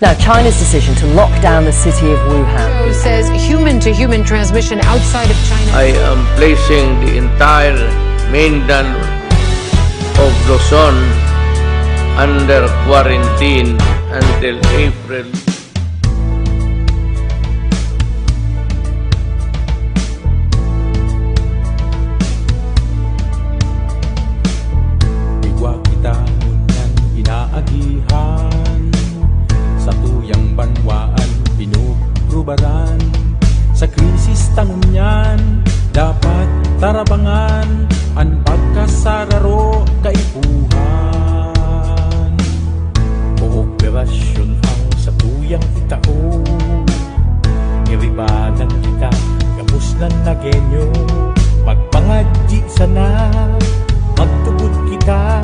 Now, China's decision to lock down the city of Wuhan. Says human-to-human transmission outside of China. I am placing the entire mainland of Luzon under quarantine until April. Igwa kita ngunyan inaagihan, sa tuyang banwaan pinuprubaran. Sa krisis tangunyan dapat tarabangan ang pagkasararo kaipuhan. Kooperasyon ang sa tuyang itao, iribanan kita gabos ng nagenyo. Magpangadji sana magtugod kita,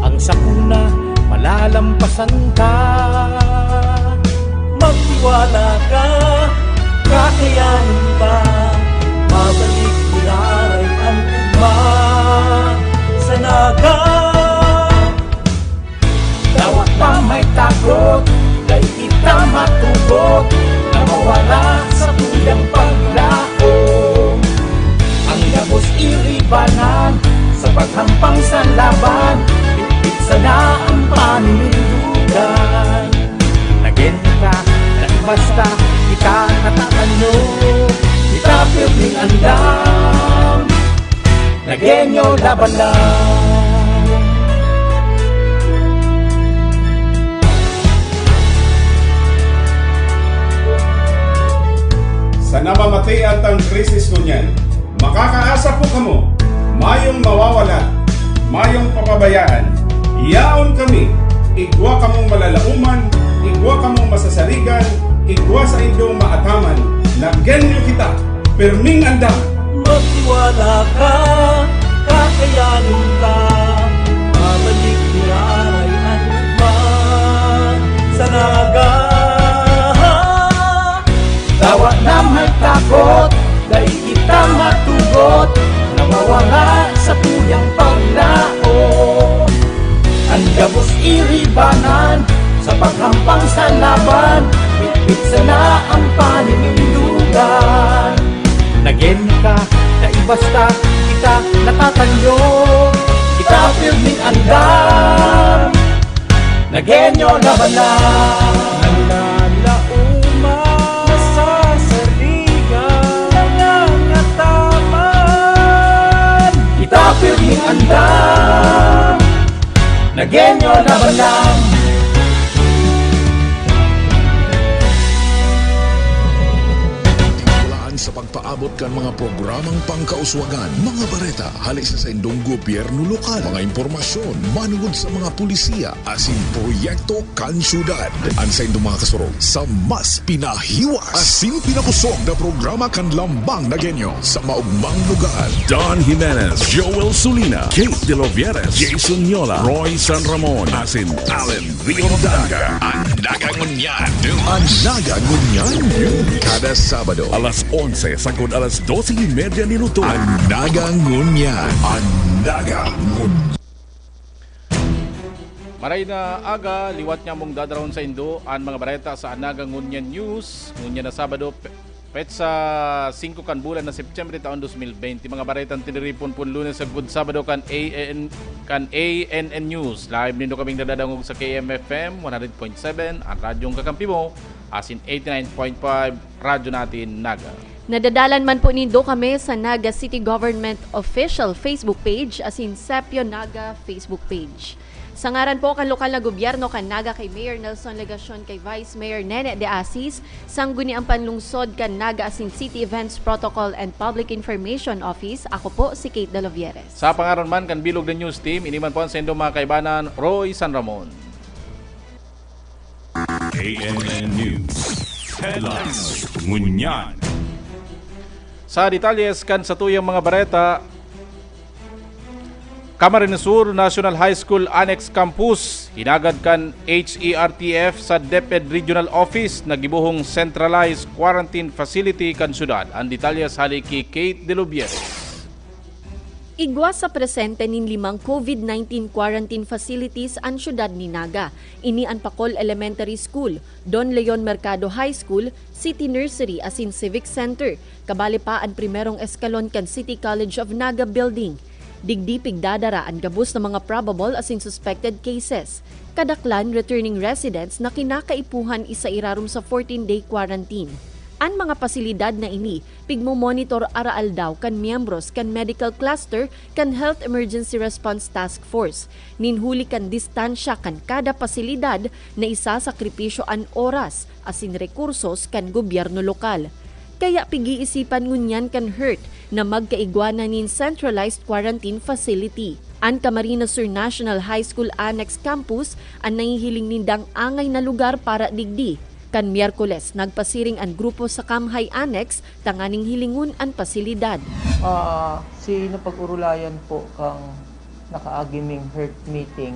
ang sakuna malalampasan ka. Magtiwala ka, kakayanin pa, mabalik nilaray ang ugma sa naga. Dawat pa may takot, kay kita matugot, na mawala sa tuyang paglao. Ang gabos iribanan, sa paghampang sa laban, bitbit sana ang paninindugan. Nagin ka, basta kita natatanyo, kita piling andam, nagenyo laban lang. Sa namamatay at ang krisis kunyan, makakaasa po kamo, mayong mawawala, mayong papabayaan. Iyaon kami, igwa kamong malalauman, igwa kamong masasarigan, igwa sa inyong maataman, nagyanyo kita, perming andam. Magtiwala ka, kakayanin ka, mabalik nilaray ang ugma sa naga. Dawa na may takot, dahil kita matugot, na mawala sa tuyang paglao. Ang gabos iribanan, sa paghampang sa laban, bitbit sana ang paninindugan. Nagenyo ka, naibasta kita natatanyo, kita pirming andam, nagenyo laban lang. Nanlalauman, nasasarigan, nangangataman, kita pirming andam, nagenyo laban lang. Sa pagpaabot kan mga programang pangkauswagan, mga bareta, halis sa indong gobyerno lokal, mga impormasyon, manugod sa mga pulisiya, asin proyekto kan syudad. Ang sa indong mga kasurog, sa mas pinahiwas, asin pinakusog na programa kan lambang na genyo sa maugmang lugar. Don Jimenez, Joel Sulina, Kate De Lovieres, Jason Yola, Roy San Ramon, asin Allen Riondaga. Ang nagangunyan, ang nagangunyan, kada Sabado, Alas 11 sagod alas 12:30 minuto. ang nagangunyan, ang nagangunyan. Maray na aga, liwat niya mong dadaron sa Indo ang mga bareta sa Anaga Ngunyan News. Ngunyan na Sabado, petsa 5 kan bulan na September taon 2020. Mga baretang tiniripon po Lunes sa Good Sabado kan ANN News. Live nindo kaming nadadangog sa KMFM 100.7, ang radyong kakampi mo, asin 89.5, radyo natin Naga. Nadadalan man po nindo kami sa Naga City Government Official Facebook page asin Sepio Naga Facebook page. Sa ngaran po kan lokal na gobyerno kan Naga kay Mayor Nelson Legacion kay Vice Mayor Nene De Asis, sangguni ang panlungsod kan Naga asin City Events Protocol and Public Information Office. Ako po si Kate De Lovieres. Sa pangaran man kan Bilog the News Team, iniman po ang sendo mga kaibanan, Roy San Ramon. ANN News Headlines Ngunyan. Sa detalyes kan sa tuyang mga bareta, Camarines Sur National High School Annex Campus, hinagad kan HERTF sa DepEd Regional Office, nagibuhong centralized quarantine facility kan syudad. Ang detalyes hali ki Kate De Lovieres. Igwa sa presente nin 5 COVID-19 quarantine facilities ang syudad ni Naga. Ini ang Pacol Elementary School, Don Leon Mercado High School, City Nursery asin Civic Center, kabali pa ang primerong eskalon kan City College of Naga Building. Digdipig dadara ang gabos ng mga probable asin suspected cases. Kadaklan returning residents na kinakaipuhan isa irarum sa 14-day quarantine. Ang mga pasilidad na ini, pigmo-monitor araal daw kan miyembros kan medical cluster kan Health Emergency Response Task Force. Ninhuli kan distansya kan kada pasilidad na isasakripisyo an oras asin rekursos kan gobyerno lokal. Kaya pigi-isipan ngunyan kan HERT na magkaigwana nin centralized quarantine facility. Ang Camarines Sur National High School Annex Campus ang nahihiling nindang angay na lugar para digdi. Kan Miyerkules, nagpasiring ang grupo sa Kamhay Annex, tanganing hilingun ang pasilidad. Si napag-urulayan po kang nakaagiming HERT meeting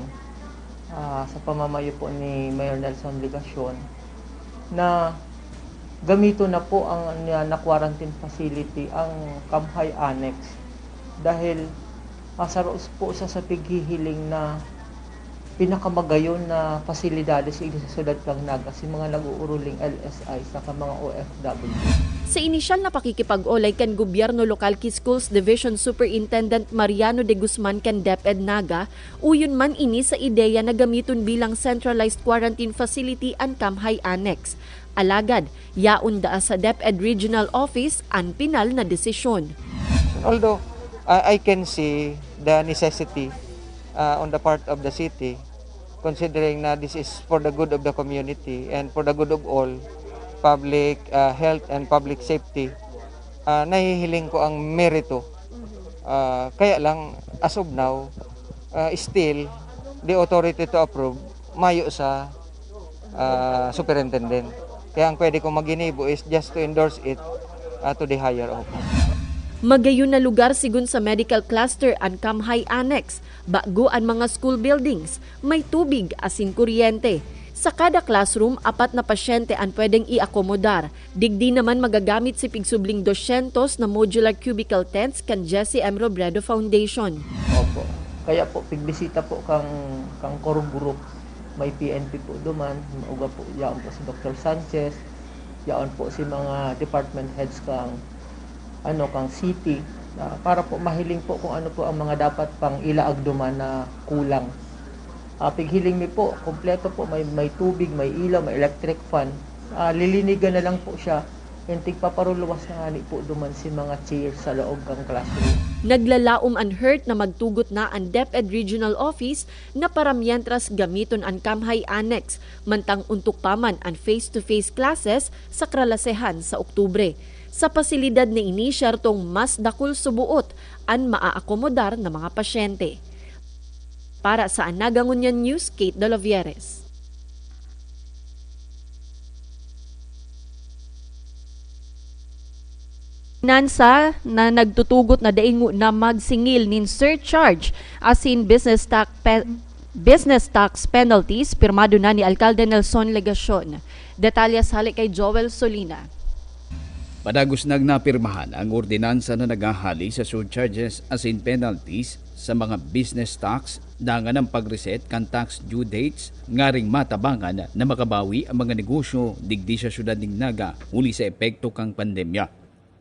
sa pamamayo po ni Mayor Nelson Legasyon na gamito na po ang na-quarantine facility ang Kamhay Annex dahil saros po sa pighihiling na pinakamagayon na pasilidades sa syudad kang Naga si mga nag-uuruling LSI sa mga OFW. Sa inisyal na pakikipag-olay kan Gobyerno Lokal ki Schools Division Superintendent Mariano de Guzman kan DepEd Naga, uyon man ini sa ideya na gamiton bilang centralized quarantine facility ang Kamhay Annex. Alagad, yaon daa sa DepEd Regional Office ang pinal na desisyon. Although I can see the necessity on the part of the city, considering na this is for the good of the community and for the good of all, public health and public safety, nahihiling ko ang merito. Kaya lang, as of now, still, the authority to approve, mayo sa superintendent. Kaya ang pwede kong maginibo is just to endorse it to the higher office. Magayon na lugar sigun sa medical cluster ang Kamhay Annex, bago ang mga school buildings, may tubig asin kuryente. Sa kada classroom, 4 na pasyente ang pwedeng i-akomodar. Digdi naman magagamit si pigsubling 200 na modular cubicle tents kan Jesse M. Robredo Foundation. Opo. Kaya po, pigbisita po kang core group. May PNP po duman, mauga po, yaon po si Dr. Sanchez, yaon po si mga department heads kang city, para po mahiling po kung ano po ang mga dapat pang ilaag duman na kulang. Pighiling mi po, kompleto po, may tubig, may ilaw, may electric fan. Lilinigan na lang po siya. And tigpaparuluwas na nga po duman si mga chairs sa loob ng classroom. Naglalaom ang HERT na magtugot na ang DepEd Regional Office na para mientras gamiton ang Kamhay Annex, mantang untok paman ang face-to-face classes sa Kralasehan sa Oktubre. Sa pasilidad na ini, syartong mas dakul subuot ang maaakomodar na mga pasyente. Para sa Anagangunyan News, Kate Dolovieres. Nansa na nagtutugot na daingo na magsingil nin surcharge asin business tax penalties pirmado na ni Alcalde Nelson Legasyon. Detalye halik kay Joel Solina. Padagos nagnapirmahan ang ordinansa na nagahali sa surcharges asin penalties sa mga business tax dangan ang pag-reset kan tax due dates ngaring matabangan na makabawi ang mga negosyo digdi sa syudad ng Naga uli sa epekto kang pandemya.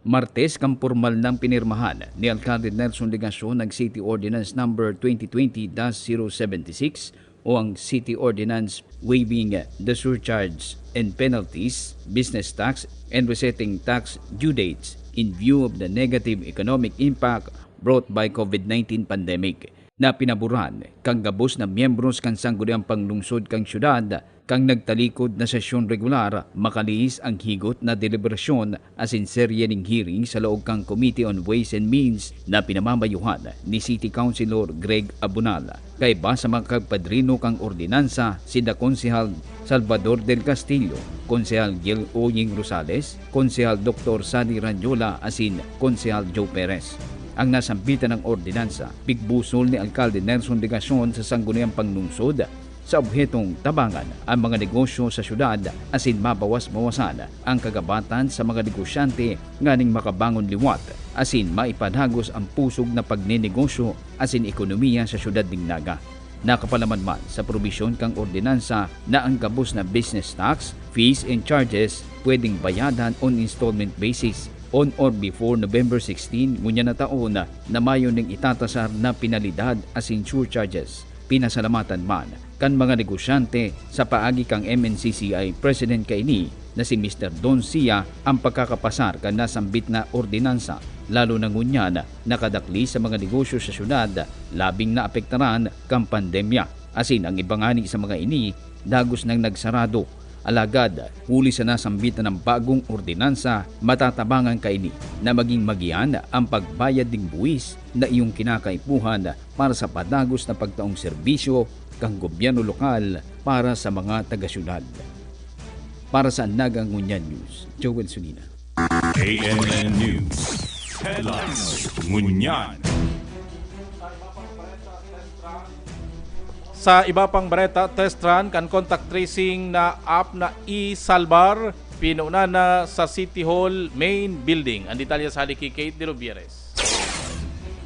Martes kang formal ng pinirmahan ni Alcalde Nelson Legasyon ng City Ordinance No. 2020-076 o ang City Ordinance waiving the surcharge and penalties, business tax, and resetting tax due dates in view of the negative economic impact brought by COVID-19 pandemic. Na pinaburan kang gabos na miyembros kang sangguniang panglungsod kang syudad kang nagtalikod na sesyon regular makaliis ang higot na deliberasyon asin serye ng hearing sa loob kang Committee on Ways and Means na pinamamayuhan ni City Councilor Greg Abunal. Kay ba sa mga kagpadrino kang ordinansa sina Konsehal Salvador del Castillo, Konsehal Gil Oying Rosales, Konsehal Dr. Sani Ranyola asin Konsehal Joe Perez. Ang nasambitan ng ordinansa, pigbusol ni Alcalde Nelson Legasyon sa sangguniang panglungsod, sa obhetong tabangan ang mga negosyo sa syudad asin mabawas-bawasan ang kagabatan sa mga negosyante nganing makabangon liwat asin maipadagos ang pusog na pagninegosyo asin ekonomiya sa syudad ding Naga. Nakapalaman man sa probisyon kang ordinansa na ang gabos na business tax, fees and charges pwedeng bayadan on installment basis on or before November 16 ngunya na taon na mayon ning itatasar na penalidad asin surcharges. Pinasalamatan man kan mga negosyante sa paagi kang MNCCI President kaini na si Mr. Don Sia ang pagkakapasar kan nasambit na ordinansa lalo na ngunyan nakadakli sa mga negosyo sa syudad labing naapektaran kang pandemya. Asin ang ibangani sa mga ini dagos nang nagsarado. Alagad, huli sa nasambitan ng bagong ordinansa, matatabangan kaini na maging magian ang pagbayad ding buwis na iyong kinakaipuhan para sa padagos na pagtaong serbisyo kang gobyerno lokal para sa mga taga-syudad. Para sa Nagangunyan News, Joel Sulina. ANN News. Headlines. Ngunyan. Sa iba pang bareta, test run kan contact tracing na app na e-Salvar pinuna na sa City Hall main building. Ang detalye sa halik kay Kate De Lovieres.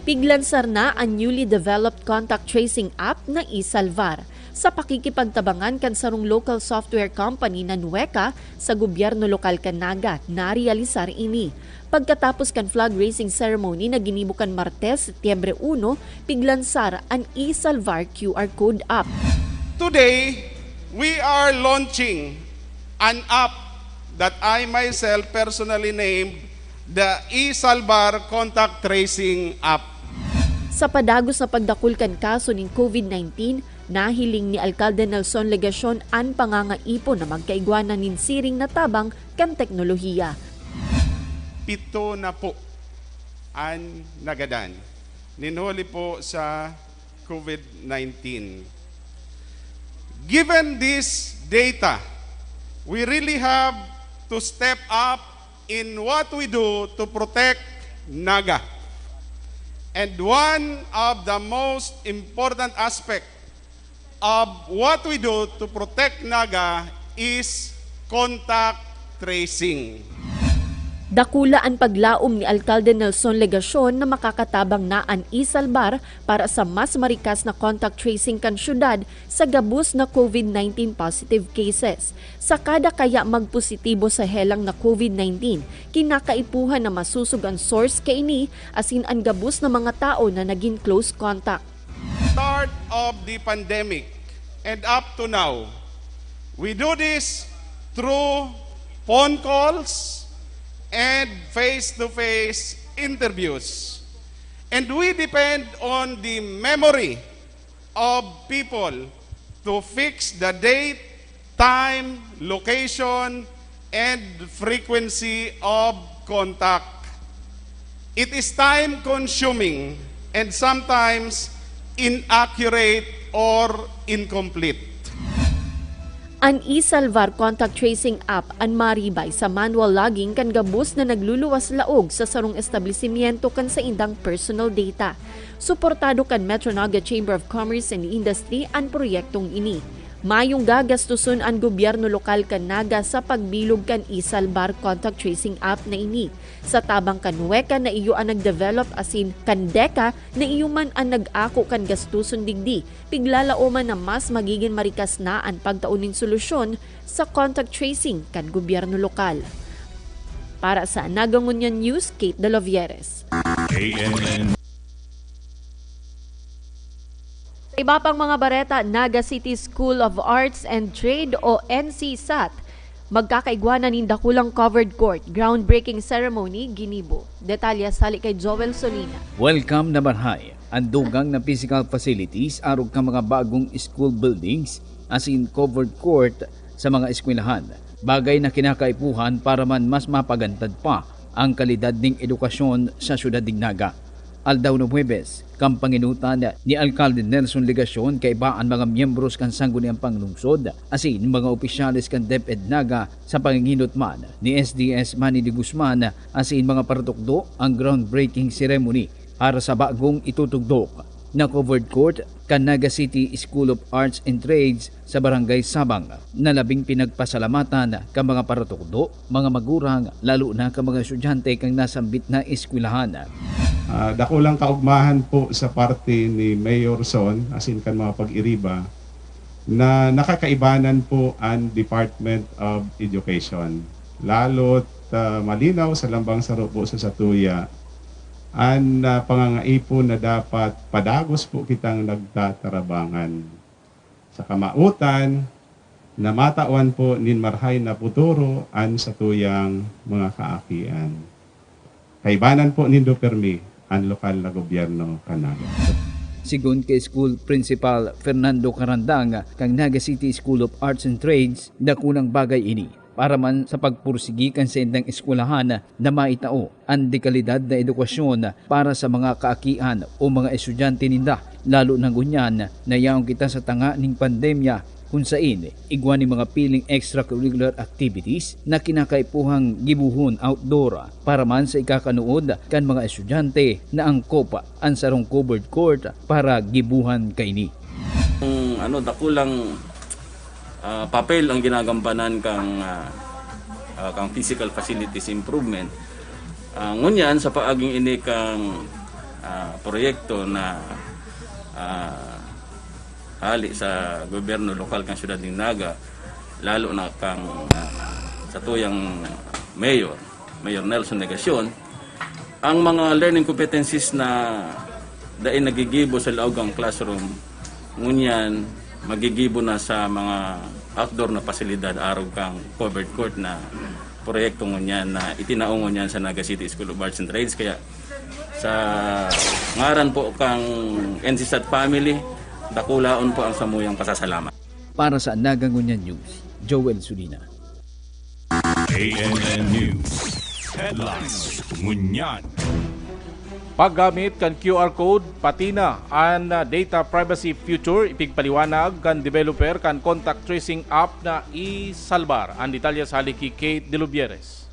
Piglansar na ang newly developed contact tracing app na e-Salvar sa pakikipagtabangan kan sarong local software company na Nueca sa gobyerno lokal kan Naga na realisar ini. Pagkatapos kan flag raising ceremony na ginibukan Martes, Setyembre 1, piglansar ang e-Salvar QR code app. Today, we are launching an app that I myself personally named the e-Salvar Contact Tracing App. Sa padagos na pagdakul kan kaso ng COVID-19, nahiling ni Alcalde Nelson Legacion ang pangangaipon na magkaigwanan nin siring na tabang kan teknolohiya. 7 na po ang nagadan. Ninhuli po sa COVID-19. Given this data, we really have to step up in what we do to protect Naga. And one of the most important aspects of what we do to protect Naga is contact tracing. Dakula ang paglaom ni Alcalde Nelson Legacion na makakatabang na ang e-Salvar para sa mas marikas na contact tracing kan syudad sa gabus na COVID-19 positive cases. Sa kada kaya magpositibo sa helang na COVID-19, kinakaipuhan na masusug ang source kaini asin ang gabus na mga tao na naging close contact. Start of the pandemic and up to now, we do this through phone calls and face-to-face interviews. And we depend on the memory of people to fix the date, time, location, and frequency of contact. It is time-consuming and sometimes inaccurate or incomplete. Ang e-Salvar contact tracing app ang maribay sa manual logging kan gabus na nagluluwas laog sa sarong establishmento kan sa indang personal data. Suportado kan Metro Naga Chamber of Commerce and Industry ang proyektong ini. Mayong gagastuson ang gobyerno lokal kan Naga sa pagbilog kan e-Salvar contact tracing app na ini. Sa tabang kan Nueca na iyo ang nagdevelop asin kan Deca na iyo man ang nag-ako kan gastuson digdi. Piglalaoman na mas magiging marikas na ang pagtauning solusyon sa contact tracing kan gobyerno lokal. Para sa Nagangunyan News, Kate De Lovieres. ANN. Iba pang mga bareta, Naga City School of Arts and Trade o NCSAT magkakaigwanan ng dakulang covered court groundbreaking ceremony ginibo. Detalya sali kay Joel Solina. Welcome na barhay. Ang dugang na physical facilities arog ka mga bagong school buildings as in covered court sa mga eskwelahan. Bagay na kinakaipuhan para man mas mapagantad pa ang kalidad ng edukasyon sa syudad ng Naga. Aldaw no Huwebes, kampanginutan ni Alcalde Nelson Legacion kay ibaan mga miyembros kan sangguniang panglungsod asin mga opisyalis kan DepEd Naga sa panginginot man ni SDS Manny de Guzman asin mga paratukdo ang groundbreaking ceremony para sa bagong itutugdok na covered court kan Naga City School of Arts and Trades sa Barangay Sabang na labing pinagpasalamatan ka mga paratokdo, mga magurang, lalo na ka mga estudyante kang nasambit na eskwelahan. Dakulang kaugmahan po sa parte ni Mayor Son, asin kan mga pag-iriba, na nakakaibanan po ang Department of Education. Lalo't malinaw sa lambang saro po sa Satuya, ang pangangaipon na dapat padagos po kitang nagtatarabangan. Sa kamautan, na matawan po nin marhay na puturo an Satuyang mga kaakian. Kaibanan po nindo permi ang lokal na gobyerno kanaga. Sigun kay School Principal Fernando Carandang kang Naga City School of Arts and Trades, dakunang bagay ini para man sa pagpursigikan sa indang eskwelahan na maitao ang dekalidad na edukasyon para sa mga kaakian o mga estudyante ninda, lalo ng gunyan na yaong kita sa tanga ning pandemya kung sain igwa ni mga piling extracurricular activities na kinakaipuhang gibuhon outdoor para man sa ikakanuod kan mga estudyante na angkop ang sarong covered court para gibuhan kaini. Dakulang papel ang ginagampanan kang physical facilities improvement. Ngunyan sa paaging ini kang proyekto na hali sa gobyerno lokal kang siyudad ng Naga, lalo na kang sa tuyang Mayor Nelson Negacion, ang mga learning competencies na dahil nagigibo sa laugang classroom, ngunyan magigibo na sa mga outdoor na pasilidad araw kang covered court na proyekto ngunyan na itinaong ngunyan sa Naga City School of Arts and Trades. Kaya sa ngaran po kang NCSAT family, dakulaon po ang samuyang pasasalamat. Para sa Naga Ngunyan News, Joel Sulina. ANN News Headlines Ngunyan. Paggamit kan QR code pati na ang data privacy future ipigpaliwanag kan developer kan contact tracing app na iSalbar. Ang detalye sa haliki Kate De Lubieres.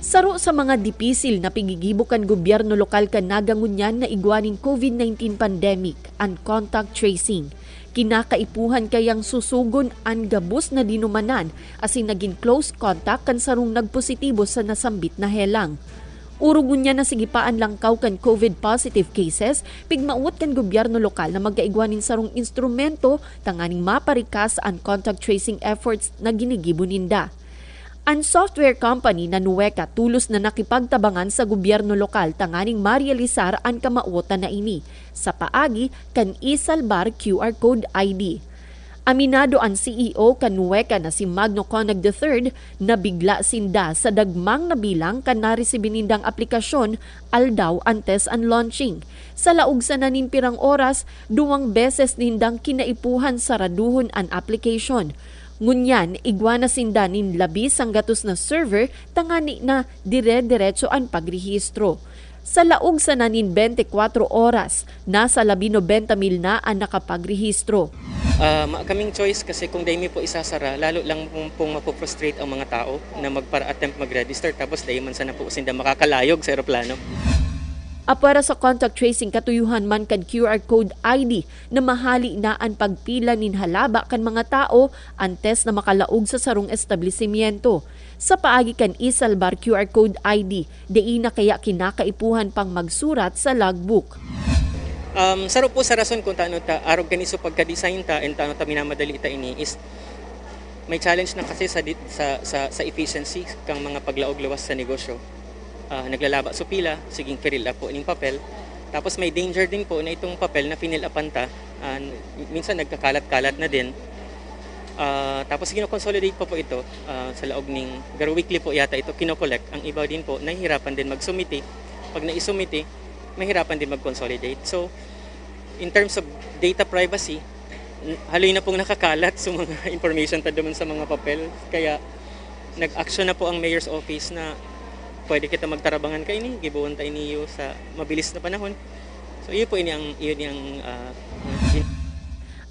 Saro sa mga dipisil na pigigibukan gobyerno lokal kan Naga Ngunyan na igwaning COVID-19 pandemic ang contact tracing. Kinakaipuhan kayang susugon ang gabos na dinumanan asin naging close contact kan sarong nagpositibo sa nasambit na helang. Urugon niya na sigipaan langkaw kan COVID positive cases, pigmaut kan gobyerno lokal na magkaigwanin sarong instrumento tanganing maparikas ang contact tracing efforts na ginigibo ninda. Ang software company na Nueka tulos na nakipagtabangan sa gobyerno lokal tanganing marealisar ang kamautan na ini sa paagi kan iSalbar QR Code ID. Aminado ang CEO kan Nueka na si Magno Conag III na bigla sinda sa dagmang na bilang kan naresibin nindang aplikasyon aldaw antes ang launching. Sa laog sa naninpirang oras, 2 beses nindang kinaipuhan saraduhon ang application. Ngunyan, igwa na sinda nin labis ang gatos na server tangani na dire-diretso ang pagrehistro. Sa laog sa nanin 24 oras, nasa 90,000 na ang nakapagrehistro. Kaming choice kasi kung dahil po isasara, lalo lang pong mapoprostrate ang mga tao na magpara-attempt mag-register tapos dahil man sana po sinda makakalayog sa aeroplano. Para sa contact tracing katuyuhan man kan QR Code ID na mahali na ang pagpila nin halaba kan mga tao antes na makalaog sa sarong establishmento. Sa paagi kan iSalbar QR Code ID, dai na kaya kinakaipuhan pang magsurat sa logbook. Saro po sa rason kung taano ta arog ganiso pagka-design ta and taano ta minamadali ta ini is may challenge na kasi sa efficiency kang mga paglaog luwas sa negosyo. Naglalaba so pila, siging kirila po ining papel. Tapos may danger din po na itong papel na pinilapan ta, minsan nagkakalat-kalat na din. Tapos kino-consolidate po ito sa laog ning garo weekly po yata ito kino-collect. Ang iba din po nahihirapan din mag-sumiti. Pag na-isumiti, mahirapan din mag-consolidate. So, in terms of data privacy, haloy na pong nakakalat sa mga information ta duman sa mga papel. Kaya nag-action na po ang Mayor's Office na pwede kita magtarabangan kay ni gibuon ta iniyo sa mabilis na panahon. So iyo po ini ang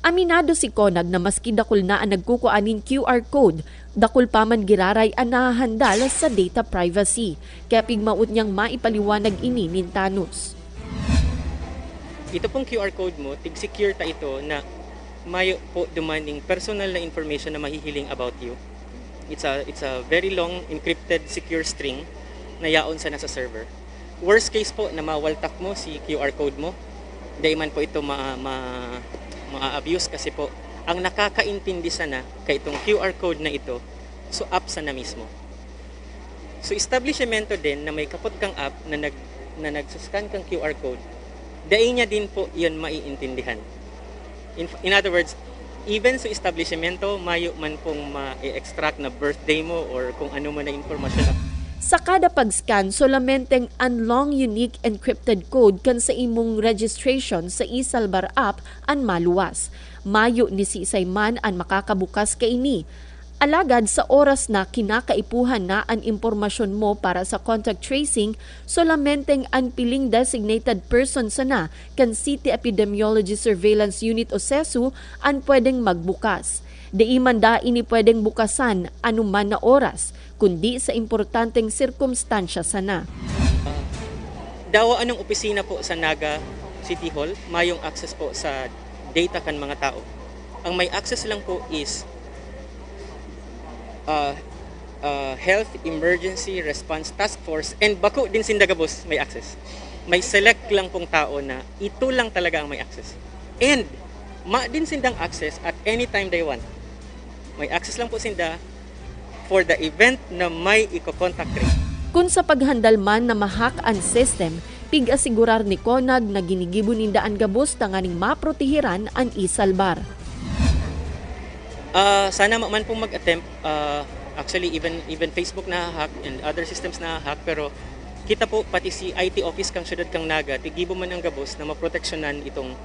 Aminado si Conag na maski dakul na ang nagkukuanin QR code, dakul pa man giraray ang nahahandal sa data privacy. Kaya pigmaut niyang maipaliwanag ini nin Thanos. ito pong QR code mo, tig-secure ta ito na may po demanding personal na information na mahihiling about you. It's a very long encrypted secure string na yaon sa nasa server. Worst case po na mawaltak mo si QR code mo, dahil man po ito ma-abuse kasi po ang nakakaintindi sana kay itong QR code na ito, so app sana mismo. So establishmento din na may kapot kang app na nagsuscan kang QR code, dahil niya din po yun maiintindihan. In other words, even sa establishmento, mayo man pong ma-extract na birthday mo or kung ano man na informasyon. Sa kada pag-scan, solamenteng unlong unique encrypted code kan sa imong registration sa eSalbar app an maluwas. Mayo ni si Isayman an makakabukas kay ini. Alagad sa oras na kinakaipuhan na ang impormasyon mo para sa contact tracing, solamenteng ang piling designated person sana kan City Epidemiology Surveillance Unit o CESU ang pwedeng magbukas. Di man da ini pwedeng bukasan anuman na oras, kundi sa importanteng sirkumstansya sana. Dawa anong opisina po sa Naga City Hall, mayong access po sa data kan mga tao. Ang may access lang po is Health Emergency Response Task Force, and bako din sindagabos may access. May select lang pong tao na ito lang talaga ang may access. And din sindang access at any time they want. May access lang po sinda for the event na may iko-contact rate. Kung sa paghandal man na mahack ang system, pig-asigurar ni Conag na ginigibo ninda ang gabos tanganing maprotehiran ang eSalbar. Sana man pong mag-attempt, actually even Facebook na hack and other systems na hack, pero kita po pati si IT office kang syudad kang Naga, tigibo man ang gabos na maproteksyonan itong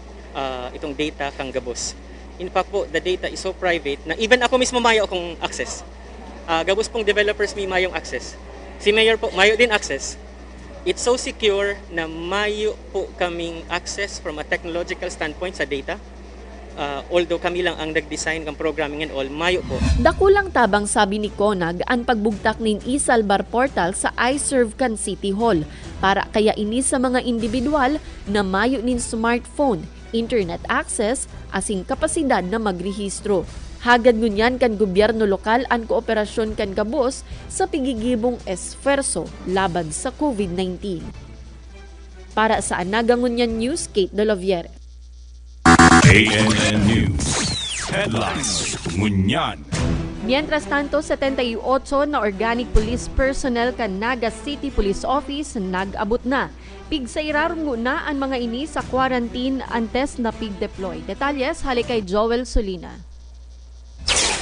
data kang gabos. In fact po, the data is so private na even ako mismo mayo akong access. Gabos pong developers may mayong access. Si Mayor po, mayo din access. It's so secure na mayo po kaming access from a technological standpoint sa data. Although kami lang ang nag-design ng programming and all, mayo po. Dakulang tabang sabi ni Conag ang pagbugtak nin eSalbar portal sa iServe kan City Hall para kaya ini sa mga individual na mayo nin smartphone, internet access, asing kapasidad na magrehistro. Hagad ngunyan kan gobyerno lokal ang kooperasyon kan gabos sa pigigibong esferso laban sa COVID-19. Para sa Anaga Ngunyan News, Kate De Loviere. ANN News. Headlines. Ngunyan. Mientras tanto, 78 na organic police personnel kan Naga City Police Office nag-abot na. Pigsairarungo na ang mga ini sa quarantine antes na pig-deploy. Detalyes hali kay Joel Solina.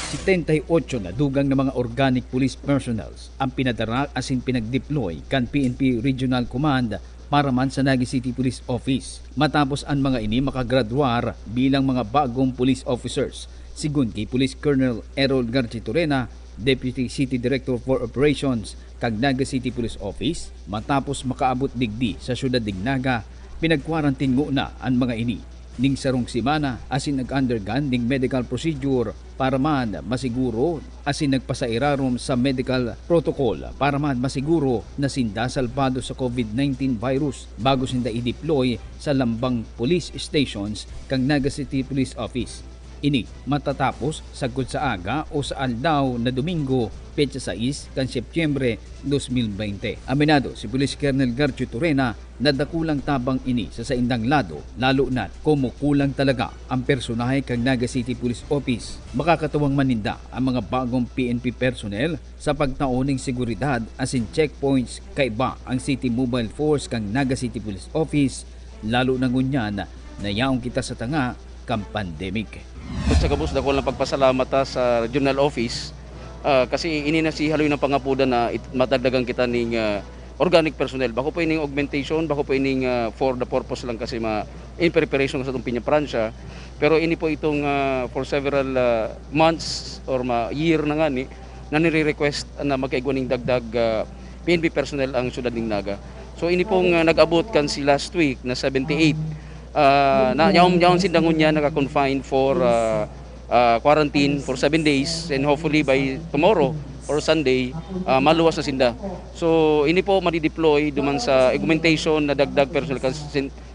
78 na dugang ng mga organic police personnels ang pinadara asin pinag-deploy kan PNP Regional Command para man sa Naga City Police Office. Matapos ang mga ini makagraduar bilang mga bagong police officers. Sigun kay Police Colonel Errol Garchitorena, Deputy City Director for Operations kag Naga City Police Office, matapos makaabot digdi sa syudad dig Naga, pinag-quarantine na ang mga ini. Ning sarong simana asin nag-undergone ning medical procedure para man masiguro asin nagpasairarom sa medical protocol para man masiguro na sinda salbado sa COVID-19 virus bago sinda i-deploy sa lambang police stations kang Naga City Police Office. Ini matatapos sagud sa aga o sa aldaw na Domingo, petsa 6 kan Setyembre 2020. Aminado si Police Colonel Garchitorena na dakulang tabang ini sa saindang lado, lalo na kumukulang talaga ang personahe kang Naga City Police Office. Makakatuwang maninda ang mga bagong PNP personnel sa pagtauning seguridad asin checkpoints kaiba ang City Mobile Force kang Naga City Police Office, lalo na ngunyan na yaong kita sa tanga kang pandemic. Sa kabus dako lang pagpasalamat sa regional office kasi ini na si haloy ng pangapuda na matagdagan kita ning organic personnel. Bako po ining augmentation, bako po ining for the purpose lang kasi in preparation sa itong Pinya Pransya. Pero ini po itong for several months or year na nga ni na nire-request na magkaigwa ning dagdag PNP personnel ang syudad ning Naga. So ini pong nag-abot kan si last week na 78. Yaon sindangon niya naka-confine for quarantine for 7 days and hopefully by tomorrow or Sunday maluwas na sinda. So ini po madi-deploy duman sa augmentation na dagdag personnel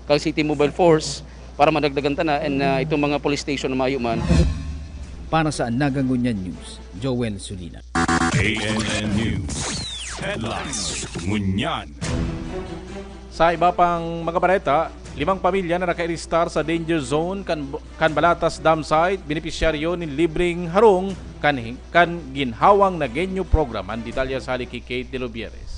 kag City Mobile Force para madagdagan tana and itong mga police station na mayuman. Para sa Nagang Ngunyan News, Joel Sulina. ANN News. Headlines. Ngunyan. Sa iba pang mga balita, 5 pamilya na naka-register sa danger zone kan Balatas Dam site, benepisyaryo ni libreng harong kan ginhawang na genyo program. Ang detalya sa halik kay Kate De Lobieres.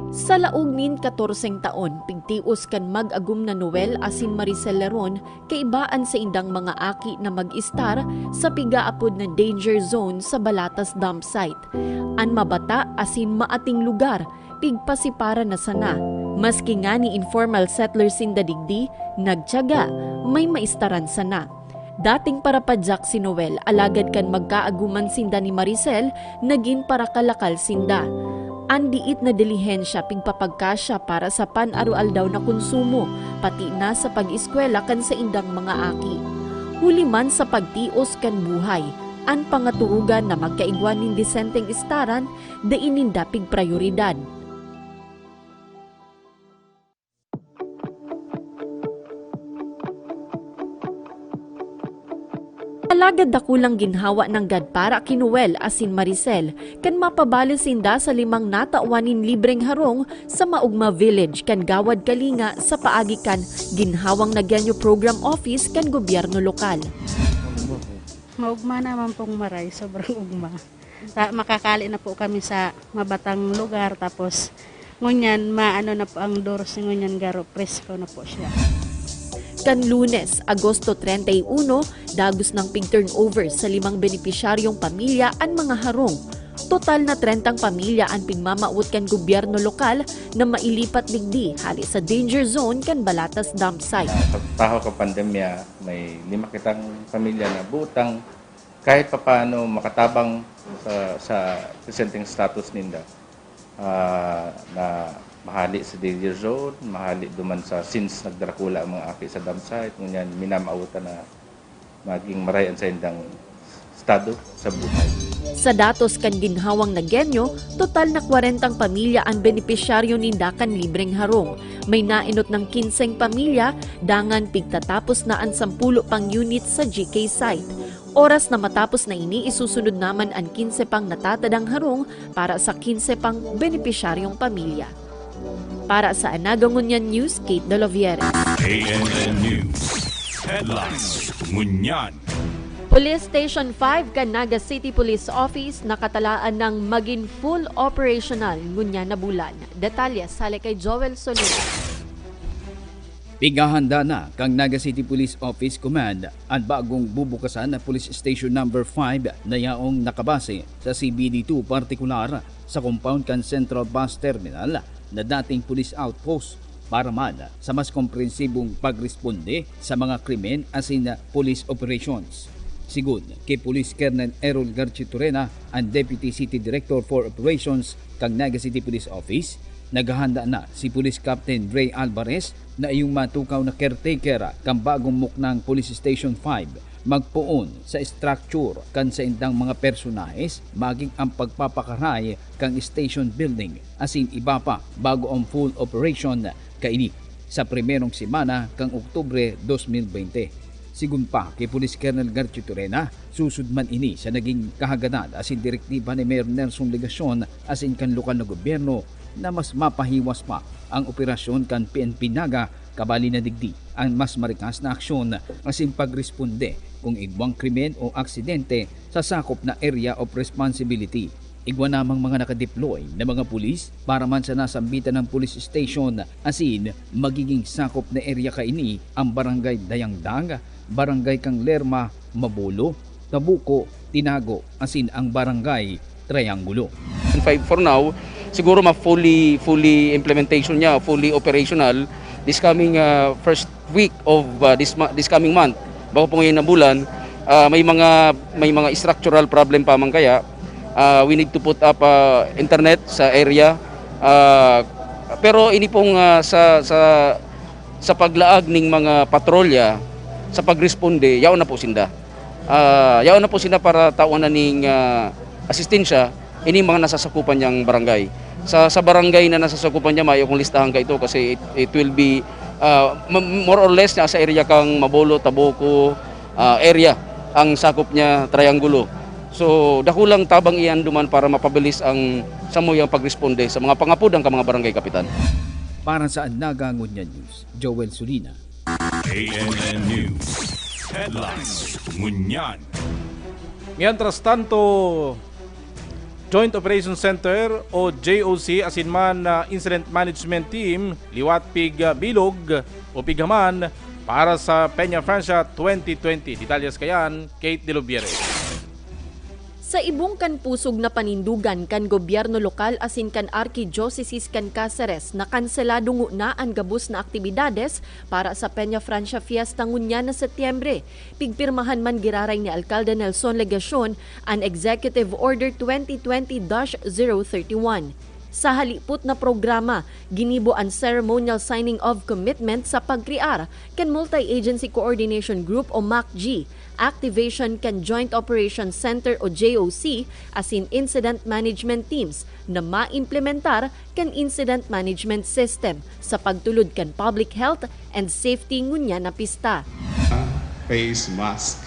Sa laog nin 14 taon, pigtios kan mag-agum na Noel asin Maricel Leron kaibaan sa indang mga aki na mag-istar sa pigaapod na danger zone sa Balatas Dam site. An mabata asin maating lugar, pigpasipara na sana. Maski nga ni informal settlers in Dadigdi, nagtiyaga, may maistaran sana. Dating para padyak si Noel, alagad kan magkaaguman sinda ni Maricel, naging para kalakal sinda. Andiit na dilihensya pigpapagkasya para sa pan-arual daw na konsumo, pati na sa pag-eskwela kan sa indang mga aki. Huli man sa pagtios kan buhay, an pangaturugan na magkaigwan nin disenteng istaran, daininda pig prioridad. Alagad dakulang ginhawa ng gadpara kinuwel asin Maricel kan mapabalisinda sa 5 natauwanin libreng harong sa Maugma Village kan Gawad Kalinga sa paagi kan ginhawang nagyanyo program office kan gobyerno lokal. Maugma naman pong maray, sobrang ugma. Makakali na po kami sa mabatang lugar tapos ngunyan maano na po ang doors ngunyan garo presko na po siya. Kan Lunes, Agosto 31, dagos ng pig-turnover sa 5 benepisyaryong pamilya ang mga harong. Total na 30 pamilya ang pigmamaut kan gobyerno lokal na mailipat digdi hali sa danger zone kan Balatas Dam site. Pagtaho ka pandemya, may 5 kitang pamilya na butang kahit papaano makatabang sa presenteng status ninda na mahali sa danger zone, mahali duman sa since nagdarakula ang mga aki sa dam site, ngunyan minamautan na maging marayan sa indang estado sa buhay. Sa datos kan ginhawang na genyo, total na 40 pamilya ang benepisyaryo ninda kan libreng harong. May nainot ng 15 pamilya, dangan pigtatapos na ang 10 pang unit sa GK site. Oras na matapos na ini, isusunod naman ang 15 pang natatadang harong para sa 15 pang benepisyaryong pamilya. Para sa Nagang Ngunyan News, Kate De Lobieres. ANN News. Headlines. Ngunyan. Police Station 5 kan Naga City Police Office nakatalaan ng maging full operational ngunyan na bulan. Detalye sa kay Joel Solina. Pigahanda na kang Naga City Police Office Command ang bagong bubukasan na Police Station Number 5 na yaong nakabase sa CBD2 partikular sa compound kan Central Bus Terminal na dating police outpost para man sa mas komprehensibong pagresponde sa mga krimen asin police operations. Sigun kay Police Colonel Errol Garchitorena, ang Deputy City Director for Operations kang Naga City Police Office, naghahanda na si Police Captain Ray Alvarez na iyong matukaw na caretaker kang bagong muknang Police Station 5 magpuon sa structure kan sa indang mga personahes maging ang pagpapakaray kang station building asin iba pa bago ang full operation kaini sa primerong semana kang Oktubre 2020. Sigun pa kay Police Colonel Garchitorena, susud man ini sa naging kahaganan asin direktiba ni Mayor Nelson Legacion asin kan lokal na gobyerno na mas mapahiwas pa ang operasyon kan PNP Naga kabali na digdi ang mas marikas na aksyon asin pagresponde kung igwang krimen o aksidente sa sakop na area of responsibility. Igwa namang mga nakadeploy na mga pulis para man sa nasambitan ng police station asin magiging sakop na area kaini ang barangay Dayangdang, barangay Kang Lerma, Mabulo, Tabuco, Tinago asin ang barangay Triangulo. 5 for now, siguro fully implementation niya, fully operational this coming first week of this coming month. Bago po ngayon na bulan, may mga structural problem pa man kaya we need to put up internet sa area. Pero ini pong sa paglaag ng mga patrolya sa pagresponde, yaon na po sinda. Yaon na po sinda para tawanan ning asistensya ini mga nasasakupan niyang barangay. Sa barangay na nasasakupan niya, mayo kung listahan ka ito kasi it will be more or less sa area kang Mabolo, Taboco area ang sakop niya, triangulo. So dakulang tabang iyan duman para mapabilis ang samuyang pagresponde sa mga pangapudang ka mga barangay kapitan. Para sa Naga Ngunyan News, Joel Sulina. ANN News. Headlines. Ngunyan. Mientras tanto, Joint Operations Center o JOC asinman na Incident Management Team liwat pig bilog o pighaman para sa Peña Francia 2020. Detalyas kayan, Kate De Loviere. Sa ibong kan pusog na panindugan kan gobyerno lokal asin kan Archdiocese kan Cáceres na kanselado na ang gabus na aktibidades para sa Peña Francia Fiesta ngunyan na Setyembre. Pigpirmahan man giraray ni Alcalde Nelson Legacion ang Executive Order 2020-031. Sa halipot na programa, ginibo ang ceremonial signing of commitment sa pagkriar kan Multi-Agency Coordination Group o MACG, activation kan Joint Operations Center o JOC asin incident management teams na maimplementar kan incident management system sa pagtulod kan public health and safety ngunya na pista. Face mask.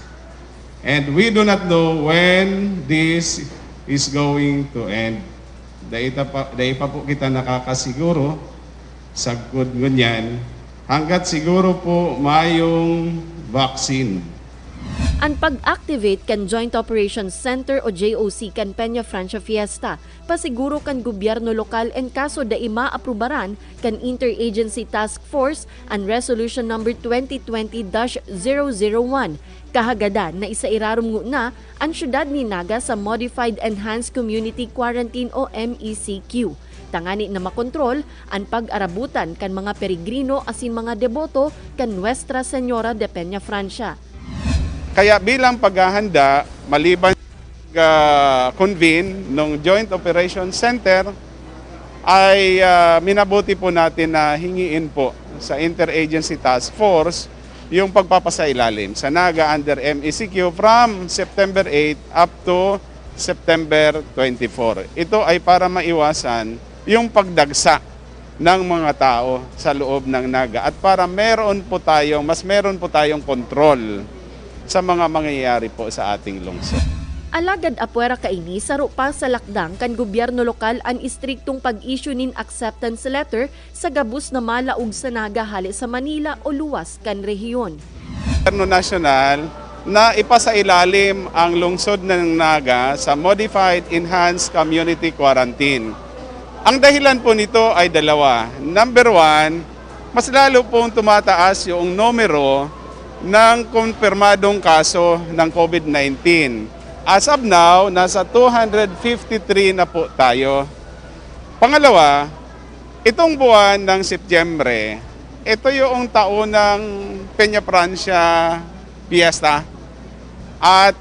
And we do not know when this is going to end. Dahil pa po kita nakakasiguro sa good ngunyan hanggat siguro po mayong vaccine. Ang pag-activate kan Joint Operations Center o JOC kan Peña Francia Fiesta, pasiguro kan gobyerno lokal en kaso da ima-aprubaran kan Interagency Task Force ang Resolution number 2020-001. Kahagada na isairarom na ang syudad ni Naga sa Modified Enhanced Community Quarantine o MECQ. Tangani na makontrol ang pag-arabutan kan mga peregrino asin mga deboto kan Nuestra Señora de Peña Francia. Kaya bilang paghahanda, maliban convene ng Joint Operations Center, ay minabuti po natin na hingiin po sa Interagency Task Force yung pagpapasailalim sa Naga under MECQ from September 8 up to September 24. Ito ay para maiwasan yung pagdagsa ng mga tao sa loob ng Naga at para meron po tayong control sa mga mangyayari po sa ating lungsod. Alagad apwera kaini saro pa sa lakdang kan gobyerno lokal ang istriktong pag-issue nin acceptance letter sa gabus na malaog sa Naga hali sa Manila o luwas kan rehiyon. Gobyerno nasyonal na ipasailalim ang lungsod ng Naga sa Modified Enhanced Community Quarantine. Ang dahilan po nito ay dalawa. Number one, mas lalo pong tumataas yung numero ng kumpirmadong kaso ng COVID-19. As of now, nasa 253 na po tayo. Pangalawa, itong buwan ng Setyembre, ito yung taunang Peña Francia Fiesta. At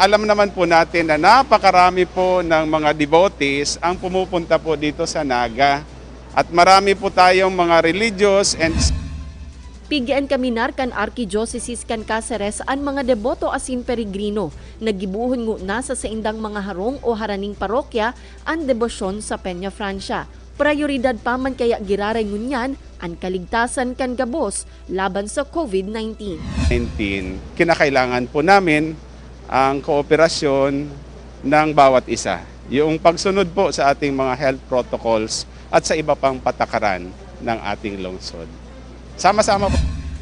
alam naman po natin na napakarami po ng mga devotees ang pumupunta po dito sa Naga. At marami po tayong mga religious and Pigian kaminar kan Archdiocese kan Cáceres ang mga deboto asin peregrino. Nagibuhon na sa indang mga harong o haraning parokya ang debosyon sa Peña Francia. Prioridad pa man kaya giraray ngunyan ang kaligtasan kan gabos laban sa COVID-19. Kinakailangan po namin ang kooperasyon ng bawat isa. Yung pagsunod po sa ating mga health protocols at sa iba pang patakaran ng ating lungsod. Sama-sama po.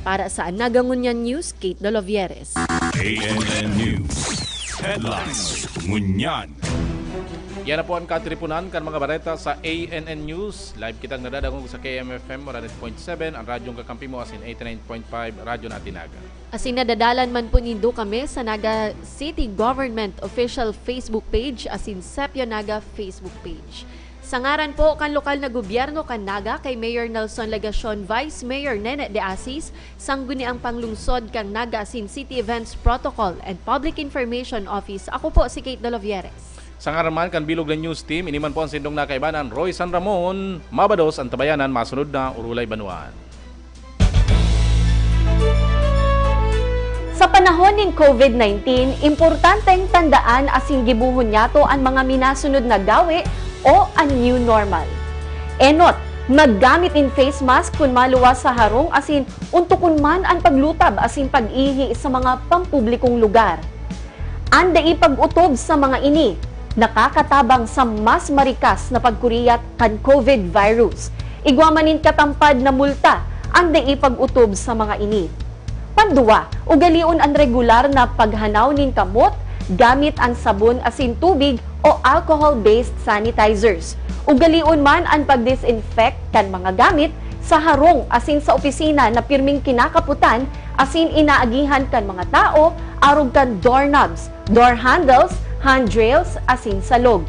Para sa Naga Ngunyan News, Kate De Lovieres. ANN News. Headlines. Ngunyan. Yan na po ang katripunan kan mga bareta sa ANN News. Live kitang nadadagong sa KMFM 100.7, ang radyong kakampi mo asin 89.5, radyo na Naga. Asin nadadalan man po nindo kami sa Naga City Government official Facebook page asin Sepio Naga Facebook page. Sa ngaran po kan lokal na gobyerno kan Naga kay Mayor Nelson Legacion, Vice Mayor Nene De Asis, sangguni ang panglungsod kan Naga asin City Events Protocol and Public Information Office. Ako po si Kate De Lovieres. Sa ngaran man kan bilog na news team, iniman po ang sindong nakaibanan Roy San Ramon, Mabados ang tabayanan, masunod na Urulay Banuan. Sa panahon ng COVID-19, importanteng tandaan asin gibuhon yato ang mga minasunod na gawi o ang new normal. Enot, maggamit in face mask kung maluwas sa harong asin untukon man ang paglutab asin pag-ihi sa mga pampublikong lugar. Anda ipag-utob sa mga ini, nakakatabang sa mas marikas na pagkuriyat kan COVID virus. Igwamanin katampad na multa, anda ipag-utob sa mga ini. Pandua, ugalion ang regular na paghanaw nin kamot gamit ang sabon asin tubig o alcohol-based sanitizers. Ugalion man ang pag-disinfect kan mga gamit sa harong asin sa opisina na pirming kinakaputan asin inaagihan kan mga tao arog kan doorknobs, door handles, handrails asin salog.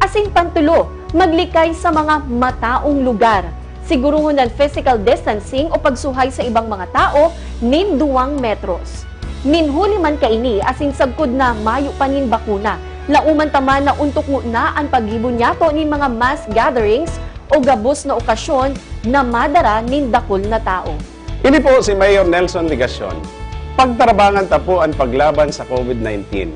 Asin pantulo, maglikay sa mga mataong lugar. Siguruhon ng physical distancing o pagsuhay sa ibang mga tao nin 2 metros. Minhuli man kaini asin sagkod na mayo pa nin bakuna. Lauman taman na untok na ang paghibon yato nin mga mass gatherings o gabos na okasyon na madara nin dakol na tao. Ini po si Mayor Nelson Legacion. Pagtarabangan ta po ang paglaban sa COVID-19.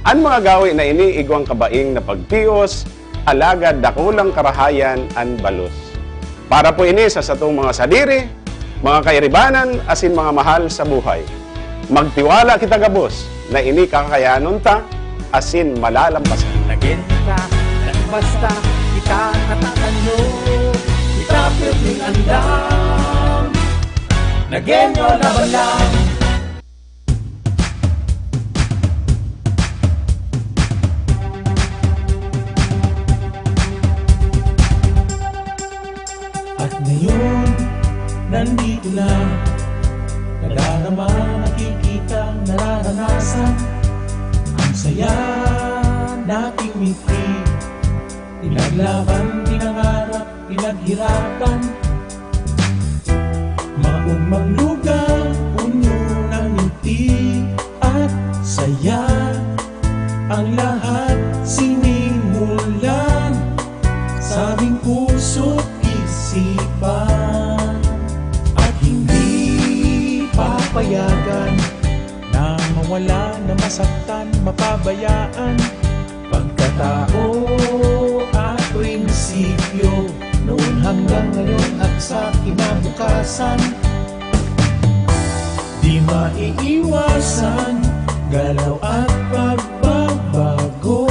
Ang mga gawi na ini igwang kabaing na pagtios, alagad dakulang karahayan an balos. Para po ini sa satong mga sadiri, mga kairibanan, asin mga mahal sa buhay. Magtiwala kita gabos na ini kakayanon ta, asin malalampasan. Naging ka, basta kita natatanyo, kita piling andam. Nagenyo na balang. At ngayon, nandito na, nadarama, nakikita, nararanasan. Ang saya nating miti, pinaglaban, pinangarap, pinaghirapan. Maumang lugar, puno ng ngiti at saya. Ang lahat sinimulan sa aming puso't isipan. At hindi papayagan na mawala, na masaktan, mapabayaan. Pagkatao at prinsipyo, noon hanggang ngayon at sa kinabukasan. Di maiiwasan, galaw at pagbabago.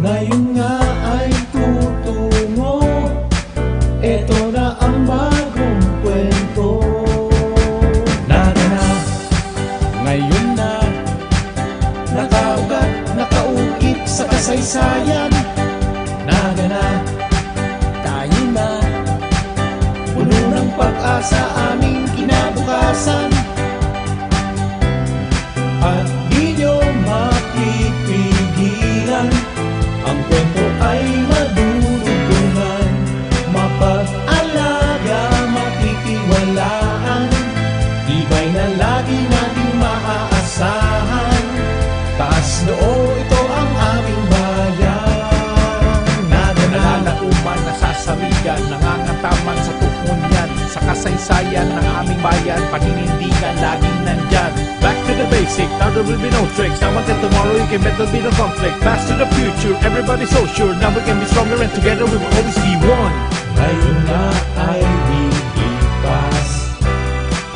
Ngayon nga ay tutungo, eto na ang bagong kwento. Nagana, ngayon na, nakaugat, nakaukit sa kasaysayan. Nagana, tayo na, puno ng pag-asa aming kinabukasan. At di nyo mapipigilan, ang kwento ay madudugtungan. Mapag-alaga, matitiwalaan, tibay na lagi nating maaasahan. Taas noo, ito ang aming bayan. Nalalauman, nasasarigan, nangangatamang sa tukunyan, sa kasaysayan ng aming bayan, paninindigan laging nandyan. Back to the basic, now there will be no tricks. Now until tomorrow you can bet there'll be no conflict. Fast to the future, everybody's so sure. Now we can be stronger and together we will always be one. Ngayon na ay lilipas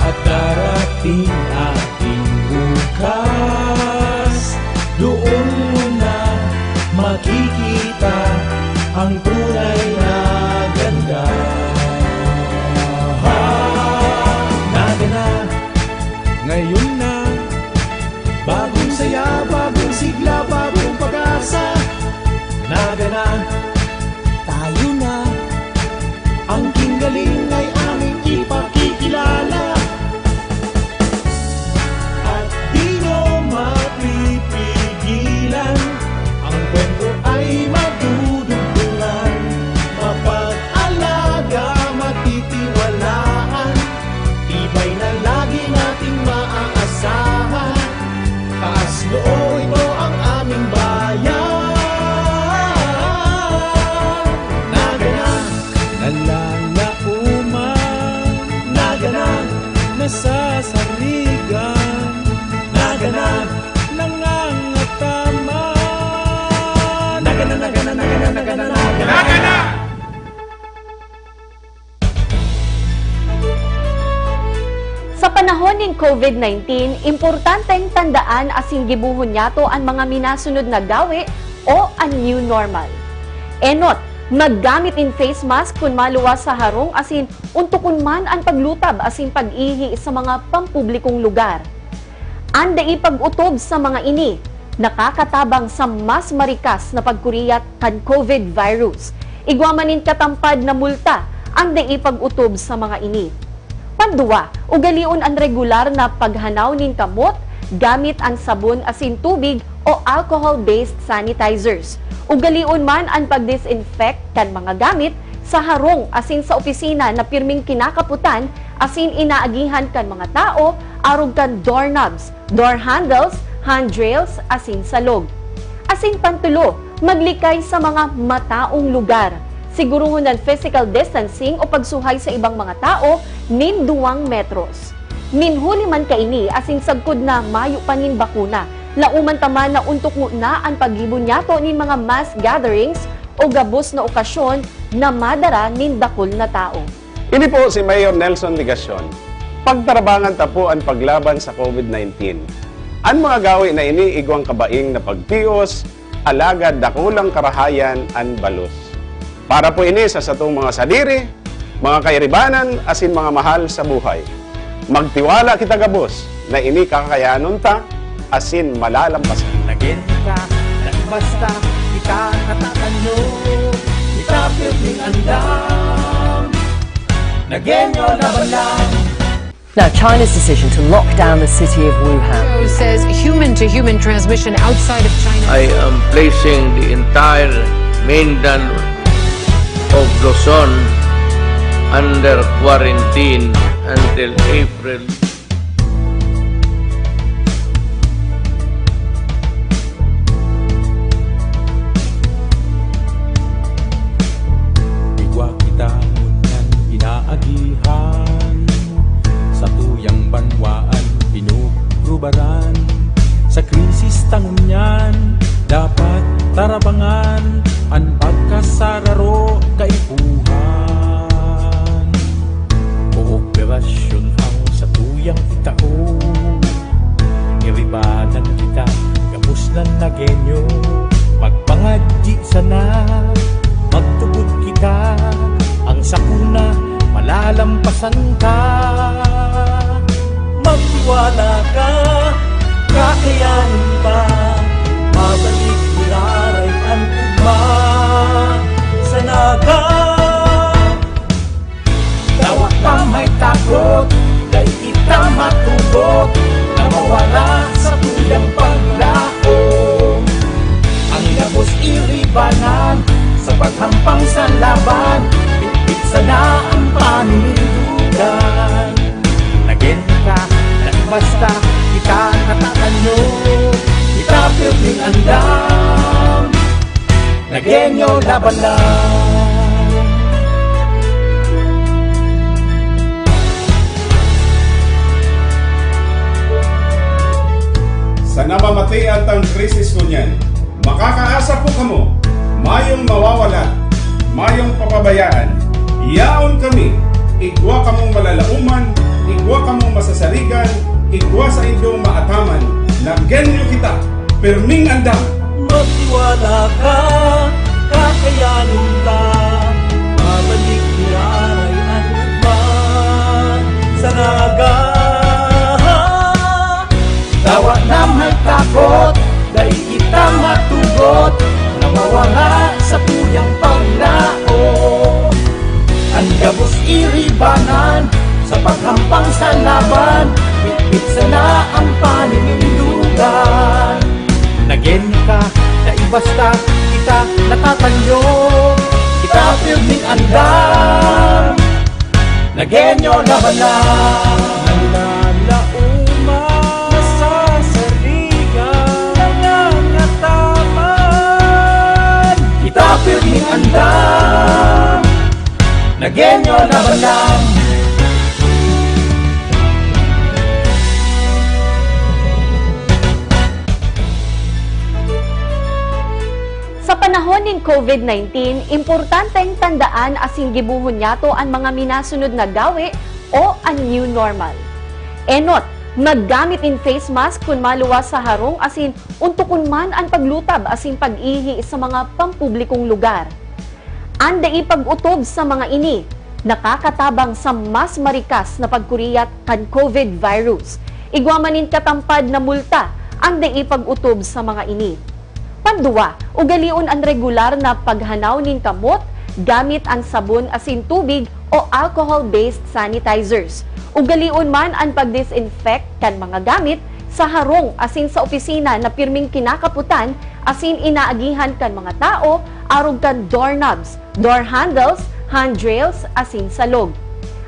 at darating ating bukas. Doon mo na makikita ang tunay na ganda. Nagana, ngayon na, bagong saya, bagong sigla, bagong pag-asa. Nagana, tayo na, ang kinggaling ay aming ipakikilala. At di nyo mapipigilan, ang kwento ay madudugtungan. Mapag-alaga, matitiwalaan, tibay na lagi nating maaasahan. panahon ng COVID-19, importanteng tandaan asin gibuhon yato ang mga minasunod na gawi o ang new normal. Enot, maggamit in face mask kung maluwas sa harong asin untukon man ang paglutab asin pag-ihi sa mga pampublikong lugar. Anda ipag-utob sa mga ini, nakakatabang sa mas marikas na pagkuriyat kan COVID virus. Igwamanin katampad na multa, anda ipag-utob sa mga ini. Panduwa, ugalion ang regular na paghanaw nin kamot gamit ang sabon asin tubig o alcohol-based sanitizers. Ugalion man ang pag-disinfect kan mga gamit sa harong asin sa opisina na pirming kinakaputan asin inaagihan kan mga tao arog kan doorknobs, door handles, handrails asin salog. Asin pantulo, maglikay sa mga mataong lugar. Siguruhon ng physical distancing o pagsuhay sa ibang mga tao nin 2 metros. Minhuli man kaini asin sagkod na mayo panin bakuna. Lauman taman na untok na ang paghibon yato nin mga mass gatherings o gabos na okasyon na madara nin dakol na tao. Ini po si Mayor Nelson Legacion. Pagtarabangan ta po ang paglaban sa COVID-19. Ang mga gawi na ini igwang kabaing na pagtios, alagad dakulang karahayan an balos. Para po ini sa satong mga sadiri, mga kairibanan, asin mga mahal sa buhay. Magtiwala kita gabos na ini kakayanon ta, asin malalampasan. Nagin ka, basta ika natatanyo, ikapirling andam, nagenyo na balang. Now, China's decision to lock down the city of Wuhan says human-to-human transmission outside of China. I am placing the entire mainland of Luzon under quarantine until April. Igwa kita ngunyan inaagihan, sa tuyang banwaan pinugrubaran, sa krisis tangunyan dapat tarabangan ang pagkasararo kaipuhan. Kooperasyon ang sa tuyang itao, iribanan kita gabos ng nagenyo, magpangadji sana magtugod kita, ang sakuna malalampasan ka. Magtiwala ka, kakayanin pa, mabalik nilaray ang ugma sa naga. Tawag pa may takot, dahil kita matugot, na mawala sa tuyang paglaong. Ang gabos iribanan, sa paghampang sa laban, bitbit sana ang paninindugan. Nagin ka, basta kita natatanyo, ikapirling andam, nagenyo laban lang. Sa namamatian tang krisis kunyan, makakaasa po kamo, mayong mawawala, mayong papabayaan, yaon kami, igwa kamong malalauman, igwa kamong masasarigan, igwa sa inyong maataman, nagyenyo kita, pirming andam. Magtiwala ka, kakayanin ka, mabalik nilaray ang ugman sa naga. Tawa na may takot, dahil kita matugot, na mawala sa tuyang panglao. Ang gabos iribanan, sa paghampang sa laban, bitbit sana ang paninindugan. Nagenyo ka, naibasta kita natatanyo, kita pirming andam, nagenyo laban lang. Nalalauma, nasasarigan, nangangataman, kita pirming andam, nagenyo laban lang. Sa panahon ng COVID-19, importanteng tandaan asin gibuhon yato ang mga minasunod na gawi o ang new normal. Enot, maggamit in face mask kung maluwas sa harong asin untukon man ang paglutab asin pag-ihi sa mga pampublikong lugar. Anda ipag-utob sa mga ini, nakakatabang sa mas marikas na pagkuriyat kan COVID virus. Igwamanin katampad na multa ang ipag-utob sa mga ini. Panduwa, ugalion ang regular na paghanaw nin kamot gamit ang sabon asin tubig o alcohol-based sanitizers. Ugalion man ang pag-disinfect kan mga gamit sa harong asin sa opisina na pirming kinakaputan asin inaagihan kan mga tao arog kan doorknobs, door handles, handrails asin salog.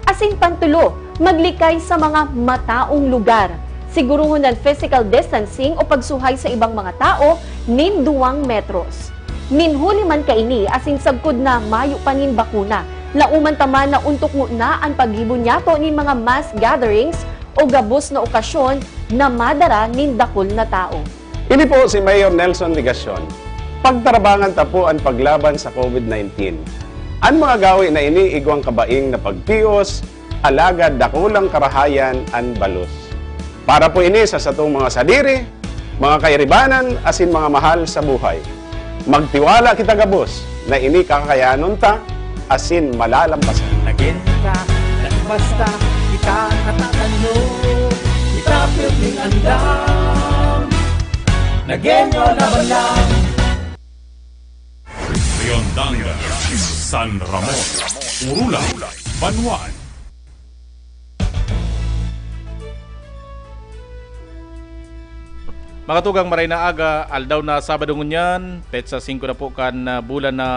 Asin pantulo, maglikay sa mga mataong lugar. Siguruhon ng physical distancing o pagsuhay sa ibang mga tao nin 2 metros. Minhuli man kaini asin sagkod na mayo panin bakuna. Lauman taman na untok na ang paghibon yato nin mga mass gatherings o gabos na okasyon na madara nin dakol na tao. Ini po si Mayor Nelson Legacion. Pagtarabangan ta po ang paglaban sa COVID-19. Ang mga gawi na ini igwang kabaing na pagtios, alagad dakulang karahayan an balos. Para po ini sa satong mga sadiri, mga kairibanan, asin mga mahal sa buhay. Magtiwala kita gabos na ini kakayanon ta, asin malalampasan. Nagin ka, basta kita natatano, kita piling andam. Nagenyo na balang. Riondanga, San Ramon, Urula, Banwan. Mga tugang maray na aga, aldaw na Sabado ngunyan, petsa 5 na po kan bulan na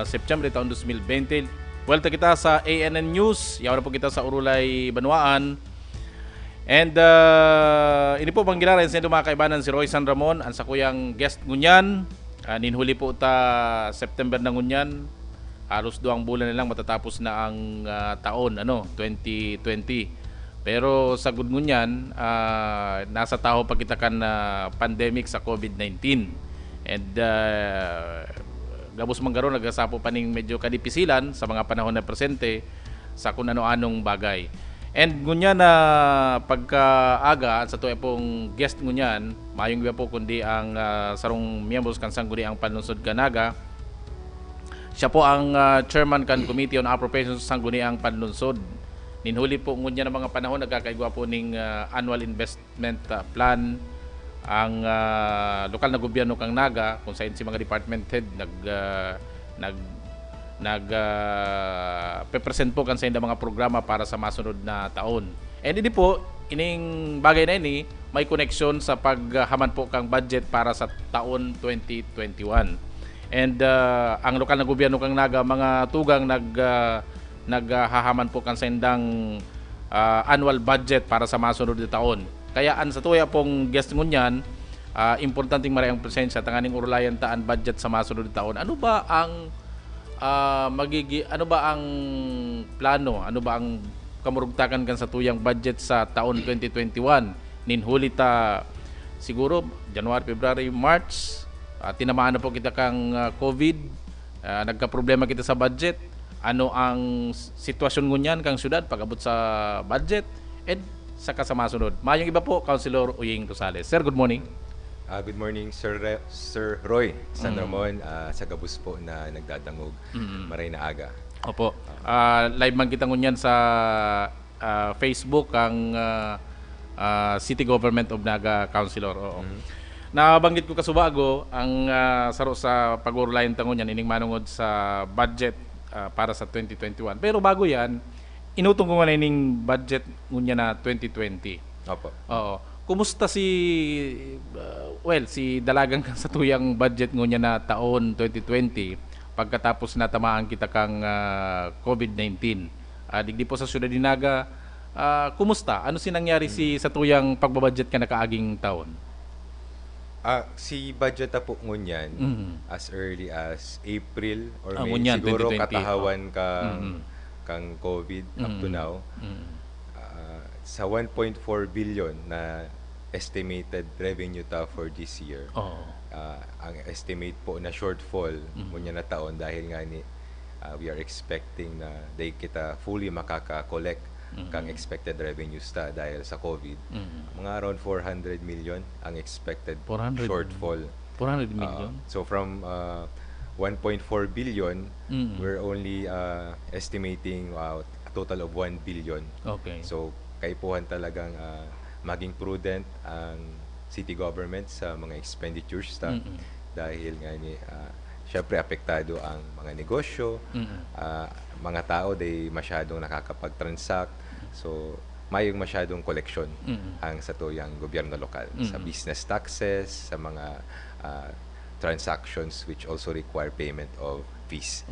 September taon 2020. Welta kita sa ANN News, yaw na po kita sa Urulay, Banwaan. And ini po panggilaran sa mga kaibanan si Roy San Ramon, ang sa kuyang guest ngunyan. Ninhuli po ta September na ngunyan, halos 2 bulan na lang matatapos na ang taon, 2020. Pero sa good ngunyan, nasa tao pa kita kan pandemic sa COVID-19. And gabos manggaro nagasapo pa ning medyo kadipisilan sa mga panahon na presente sa kung ano-anong bagay. And ngunyan na pagkaaga sa tuwa pong guest ngunyan, mayong iba po kundi ang sarong miyembros kan sangguni ang Panlunsod Kanaga. Siya po ang chairman kan Committee on Appropriations sa sangguni ang Panlunsod. Ninhuli po ngunyan ng mga panahon nagkakaigwa po ning annual investment plan ang lokal na gobyerno kang Naga kung saan si mga department head present po kan sa mga programa para sa masunod na taon. And hindi po ining bagay na ini may connection sa paghaman po kang budget para sa taon 2021. And ang lokal na gobyerno kang Naga mga tugang naghahaman po kan sa indang annual budget para sa masunod na taon. Kaya an sa tuya pong guest ngunyan, importanteng maray ang presensya tanganing urulayan taan budget sa masunod na taon. Ano ba ang ano ba ang plano? Ano ba ang kamurugtakan kan sa tuyang budget sa taon 2021? Ninhuli ta siguro January, February, March, tinamaan na po kita kang COVID, nagka-problema kita sa budget. Ano ang sitwasyon ngunyan kang syudad pag-abot sa budget and sa kasamasunod. Mayong iba po, Councilor Uying Rosales. Sir, good morning. Good morning, Sir Roy San Ramon, sa gabos po na nagdadangog maray na aga. Opo. Live man kita ngunyan sa Facebook ang City Government of Naga Councilor. Oo. Nabanggit ko kasubago ang saro sa pag-urulayan tangon yan ining manungod sa budget para sa 2021. Pero bago yan, inutong ko nga ining budget ngunya na 2020. Opo. Oo. Kumusta si dalagang sa tuyang budget ngunya na taon 2020 pagkatapos na tamaan kita kang COVID-19? Digdi po sa syudad ni Naga, kumusta? Ano sinangyari sa tuyang pagbabudget ka na kaaging taon? Si budget na po ngunyan as early as April or May ngunyan, siguro 2020. katahawan kang COVID up to now. Sa 1.4 billion na estimated revenue ta for this year. Ang estimate po na shortfall ngunyan na taon dahil nga ni we are expecting na day kita fully makaka-collect kang expected revenues ta dahil sa COVID. Mga around 400 million ang expected 400 shortfall. 400 million? So from 1.4 billion, we're only estimating a total of 1 billion. Okay. So kaipuhan talagang maging prudent ang city government sa mga expenditures dahil nga ni syempre apektado ang mga negosyo, mga tao day masyadong nakakapag-transact. So mayong masyadong koleksyon ang sa tuyang gobyerno lokal sa business taxes, sa mga transactions which also require payment of fees.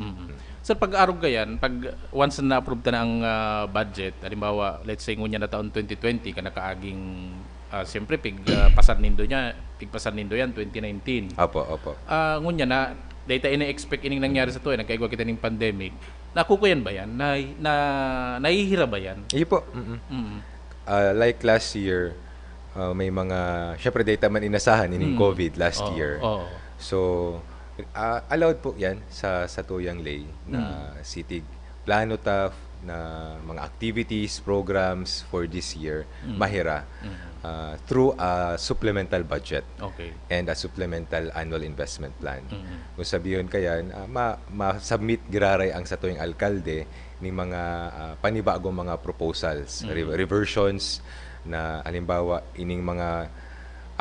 Sir, pag-arog gayan, pag once na na-approve ta na ang budget, halimbawa, let's say ngunya na taon 2020 ka nakaaging siyempre pasar nindo yan 2019. Opo. Ngunya na data ina-expect ining nangyari sa tuwa, nagkaigwa kita ning pandemic. Nakukuyan ba yan? Nahihira ba yan? Iyo po. Like last year, may mga, syempre data man inasahan ining COVID last year. So, allowed po yan sa tuyang lay na city plano ta na mga activities, programs for this year, mahira through a supplemental budget and a supplemental annual investment plan. Kung sabihin kayan, ma-submit giraray ang sa tuyang alkalde ng mga panibagong mga proposals, reversions na halimbawa ining mga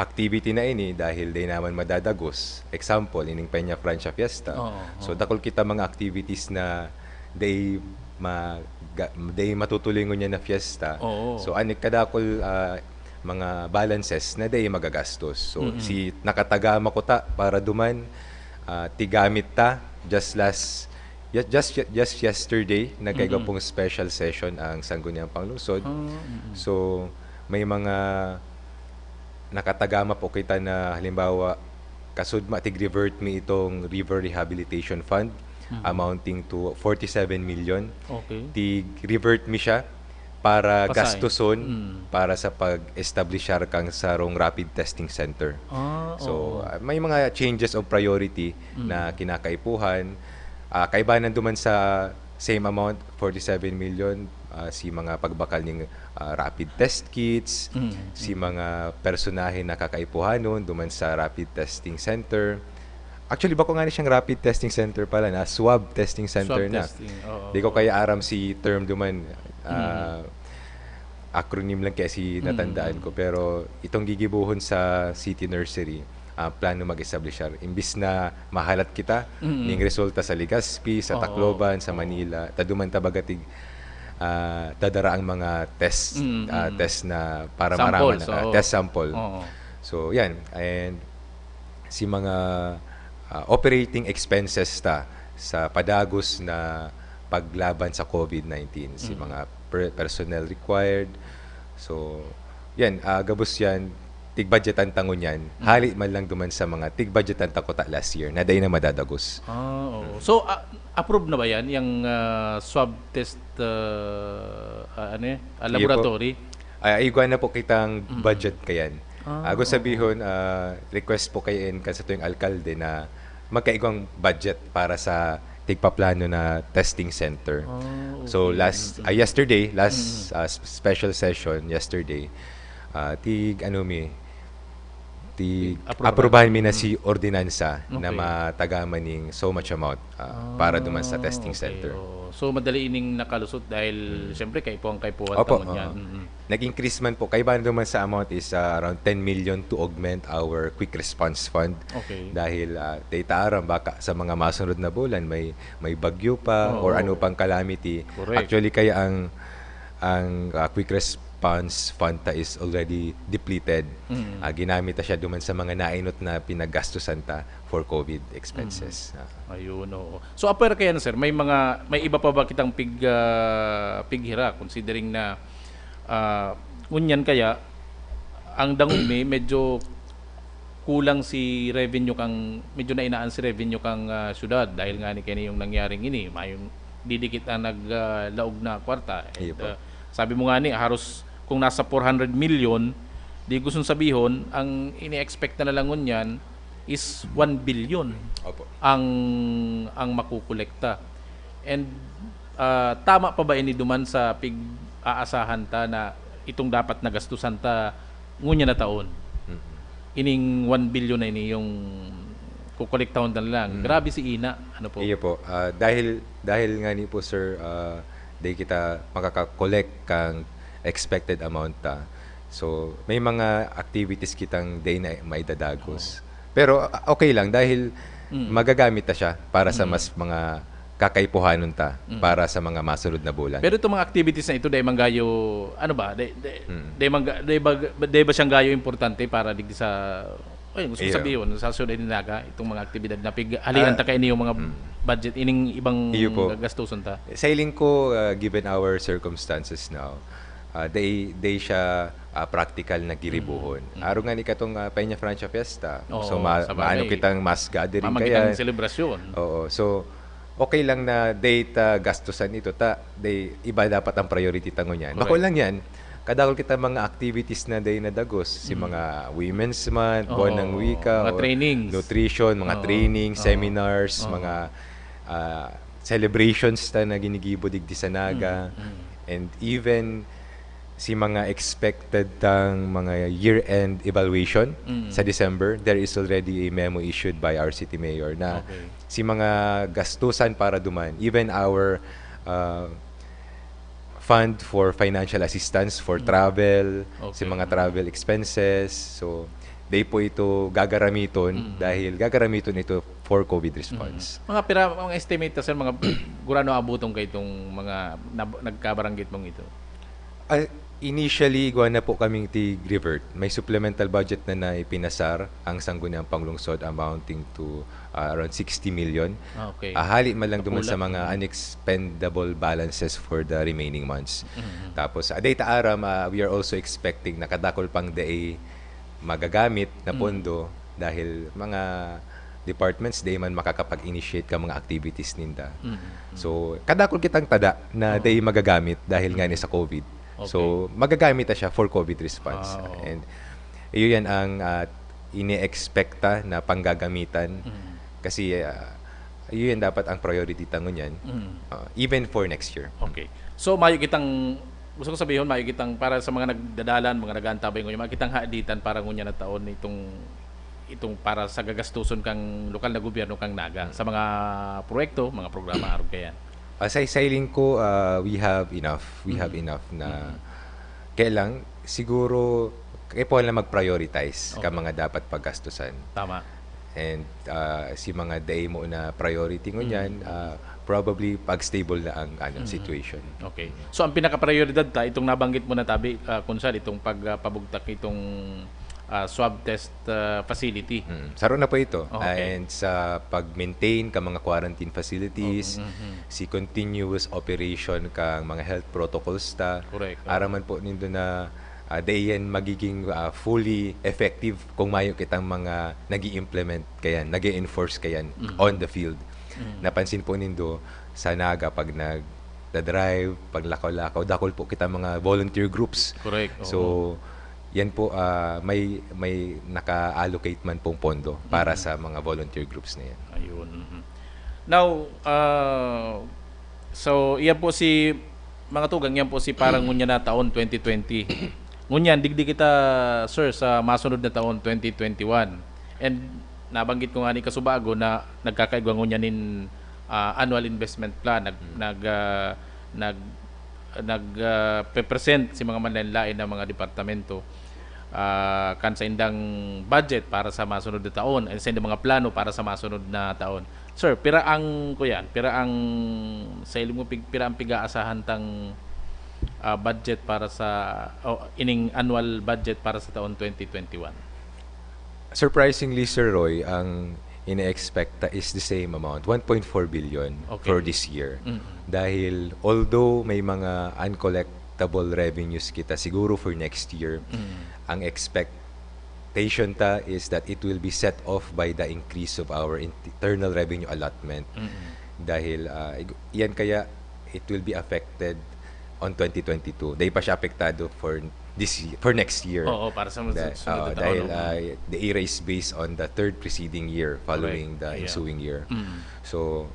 activity na ini dahil day naman madadagos. Example, ining Peña Francia Fiesta. So dakol kita mga activities na day matutulingon niya na fiesta. So anik kadakol mga balances na day magagastos. So si nakatagama ko ta para duman tigamit ta just yesterday nagkaiga pong special session ang Sangguniang Panglungsod. So may mga nakatagama po kita na halimbawa kasudma tig-revert mi itong River Rehabilitation Fund amounting to 47 million. Tig-revert mi siya para gastuson para sa pag-establishar kang sarong rapid testing center. So may mga changes of priority na kinakaipuhan. Kaibanan duman sa same amount 47 million si mga pagbakal ng rapid test kits, si mga personahe na kakaipuhanon duman sa rapid testing center. Actually, bako nga ni siyang rapid testing center pala na swab testing center na. Di ko kaya aram si term duman. Acronym lang kaya si natandaan ko. Pero itong gigibuhon sa City Nursery, plano mag-establishar. Imbis na mahalat kita, ning resulta sa Legazpi, sa Tacloban, sa Manila, taduman tabagatig dadara ang mga test test na para maraman test sample. So yan, and si mga operating expenses ta sa padagos na paglaban sa COVID-19, si mga personnel required. So yan, gabos yan tig-budgetan tangon yan. Hali man lang duman sa mga tig-budgetan takota last year na day na madadagos. So approve na ba yan yung swab test laboratory? Igwa na po kitang budget kayan. Ako sabihon, request po kayo ka sa tuwing alkalde na magkaigwang budget para sa tigpaplano na testing center. So yesterday, special session yesterday, aprobahan mi na si ordinansa na matagaman ning so much amount para duman sa testing center. So madali ining nakalusot dahil siyempre kaipuhan tamon yan. Nag-increase man po kay ban duman sa amount is around 10 million to augment our quick response fund. Dahil data aram baka sa mga masunod na bulan may bagyo pa or ano pang calamity. Actually kaya ang quick response fund ta is already depleted. Ginamit ta siya duman sa mga nainot na pinaggastusan ta for COVID expenses. Ayun, oo. So apper kaya na sir, may iba pa ba kitang pighira considering na ngunyan kaya ang dangumi medyo kulang si revenue medyo na inaan si revenue kang syudad dahil nga ni kani yung nangyaring ini, mayong didikit na naglaog na kwarta. Sabi mo nga ni haros kung nasa 400 million, di gustong sabihon ang ini-expect na lang ngunyan is 1 billion ang makukolekta. And tama pa ba ini duman sa aasahan ta na itong dapat nagastusan ta ngunya na taon. Ining 1 billion na ini yung kukolektahon na lang. Grabe si Ina. Ano po? Iya po. Dahil nga ni po sir, di kita makaka-collect kang expected amount ta. So, may mga activities kitang day na maidadagos. Pero okay lang dahil magagamit ta siya para sa mas mga kakaipuhanon ta para sa mga masunod na bulan. Pero itong mga activities na ito, dahil manggayo, ano ba? Dahil ba siyang gayo importante para digdi sa, gusto ko sabihin, sa sunod ni Naga, itong mga aktibidad na halihan ta kayo yung mga budget, ining ibang gastusan ta? Sa iling ko, given our circumstances now, they siya practical na giribuhon. Araw nga ni katong Peña Francia Fiesta. So, maano kitang mass gathering kaya. Kitang selebrasyon. Oo. So, okay lang na data gastusan ito iba dapat ang priority tango niyan. Bako lang yan. Kadakol kita mga activities na day na dagos, si mga Women's Month, Buwan ng Wika, mga trainings, nutrition, mga training, seminars, mga celebrations na ginigibo digdi sa Naga, and even si mga expected tang mga year-end evaluation sa December, there is already a memo issued by our city mayor na si mga gastusan para duman, even our fund for financial assistance for travel, si mga travel expenses. So, they po ito gagaramiton dahil gagaramiton ito for COVID response. Mga estimate ta sir, mga gurano abutong kay itong mga nagkabaranggit mong ito? Initially, gawa na po kaming revert. May supplemental budget na ipinasar ang Sangguniang Panglungsod amounting to around 60 million. Hali man lang duman sa mga unexpendable balances for the remaining months. Tapos, data aram, we are also expecting na kadakol pang day magagamit na pondo dahil mga departments day man makakapag-initiate ka mga activities ninda. So, kadakol kitang tada na day magagamit dahil nga ni sa COVID. So, magagamit na siya for COVID response. And yun ang ini-expecta na panggagamitan kasi yun dapat ang priority tangon yan even for next year. Okay. So, gusto ko sabihin, mayo kitang para sa mga nagdadalan, mga nag-aantabay ngayon, mayo kitang haaditan para ngunya na taon itong para sa gagastuson kang lokal na gobyerno kang Naga sa mga proyekto, mga programa aron kayan. Sa sailing ko, we have enough. We have enough na kailang siguro kayo po lang mag-prioritize ka mga dapat paggastusan. Tama. And si mga day mo na priority mo yan, probably pag-stable na ang situation. Okay. So ang pinaka-prioridad itong nabanggit mo na tabi, Kunsal, itong pagpabugtak itong swab test facility. Saro na po ito. And sa pag-maintain ka mga quarantine facilities, si continuous operation kang mga health protocols araman po nindo na dayan magiging fully effective kung mayo kitang mga nag-i-implement kayan, nag-i-enforce kayan on the field. Napansin po nindo sa Naga pag nag-drive, pag lakaw-lakaw, dakol po kita mga volunteer groups. Correct. So, yan po, may naka-allocate man pong pondo para sa mga volunteer groups na yan. Ayun. Now, so, yan po mga tugang, yan po parang ngunya na taon 2020. Ngunyan, digdi kita, sir, sa masunod na taon 2021. And nabanggit ko nga ni Kasubago na nagkakaigwa ngunyanin annual investment plan, present si mga manlanlain ng mga departamento kan sa indang budget para sa masunod na taon at sa indang mga plano para sa masunod na taon. Sir, pira ang sa ilim mo pira ang piga-asahan tang budget para sa ining annual budget para sa taon 2021? Surprisingly, Sir Roy, ang ina-expect is the same amount, 1.4 billion for this year. Dahil although may mga uncollectable revenues kita siguro for next year, ang expectation is that it will be set off by the increase of our internal revenue allotment. Dahil yan kaya it will be affected on 2022. Dahil pa siya apektado for next year. Para sa sunod na taon. Dahil the ERA is based on the third preceding year following the ensuing year. So,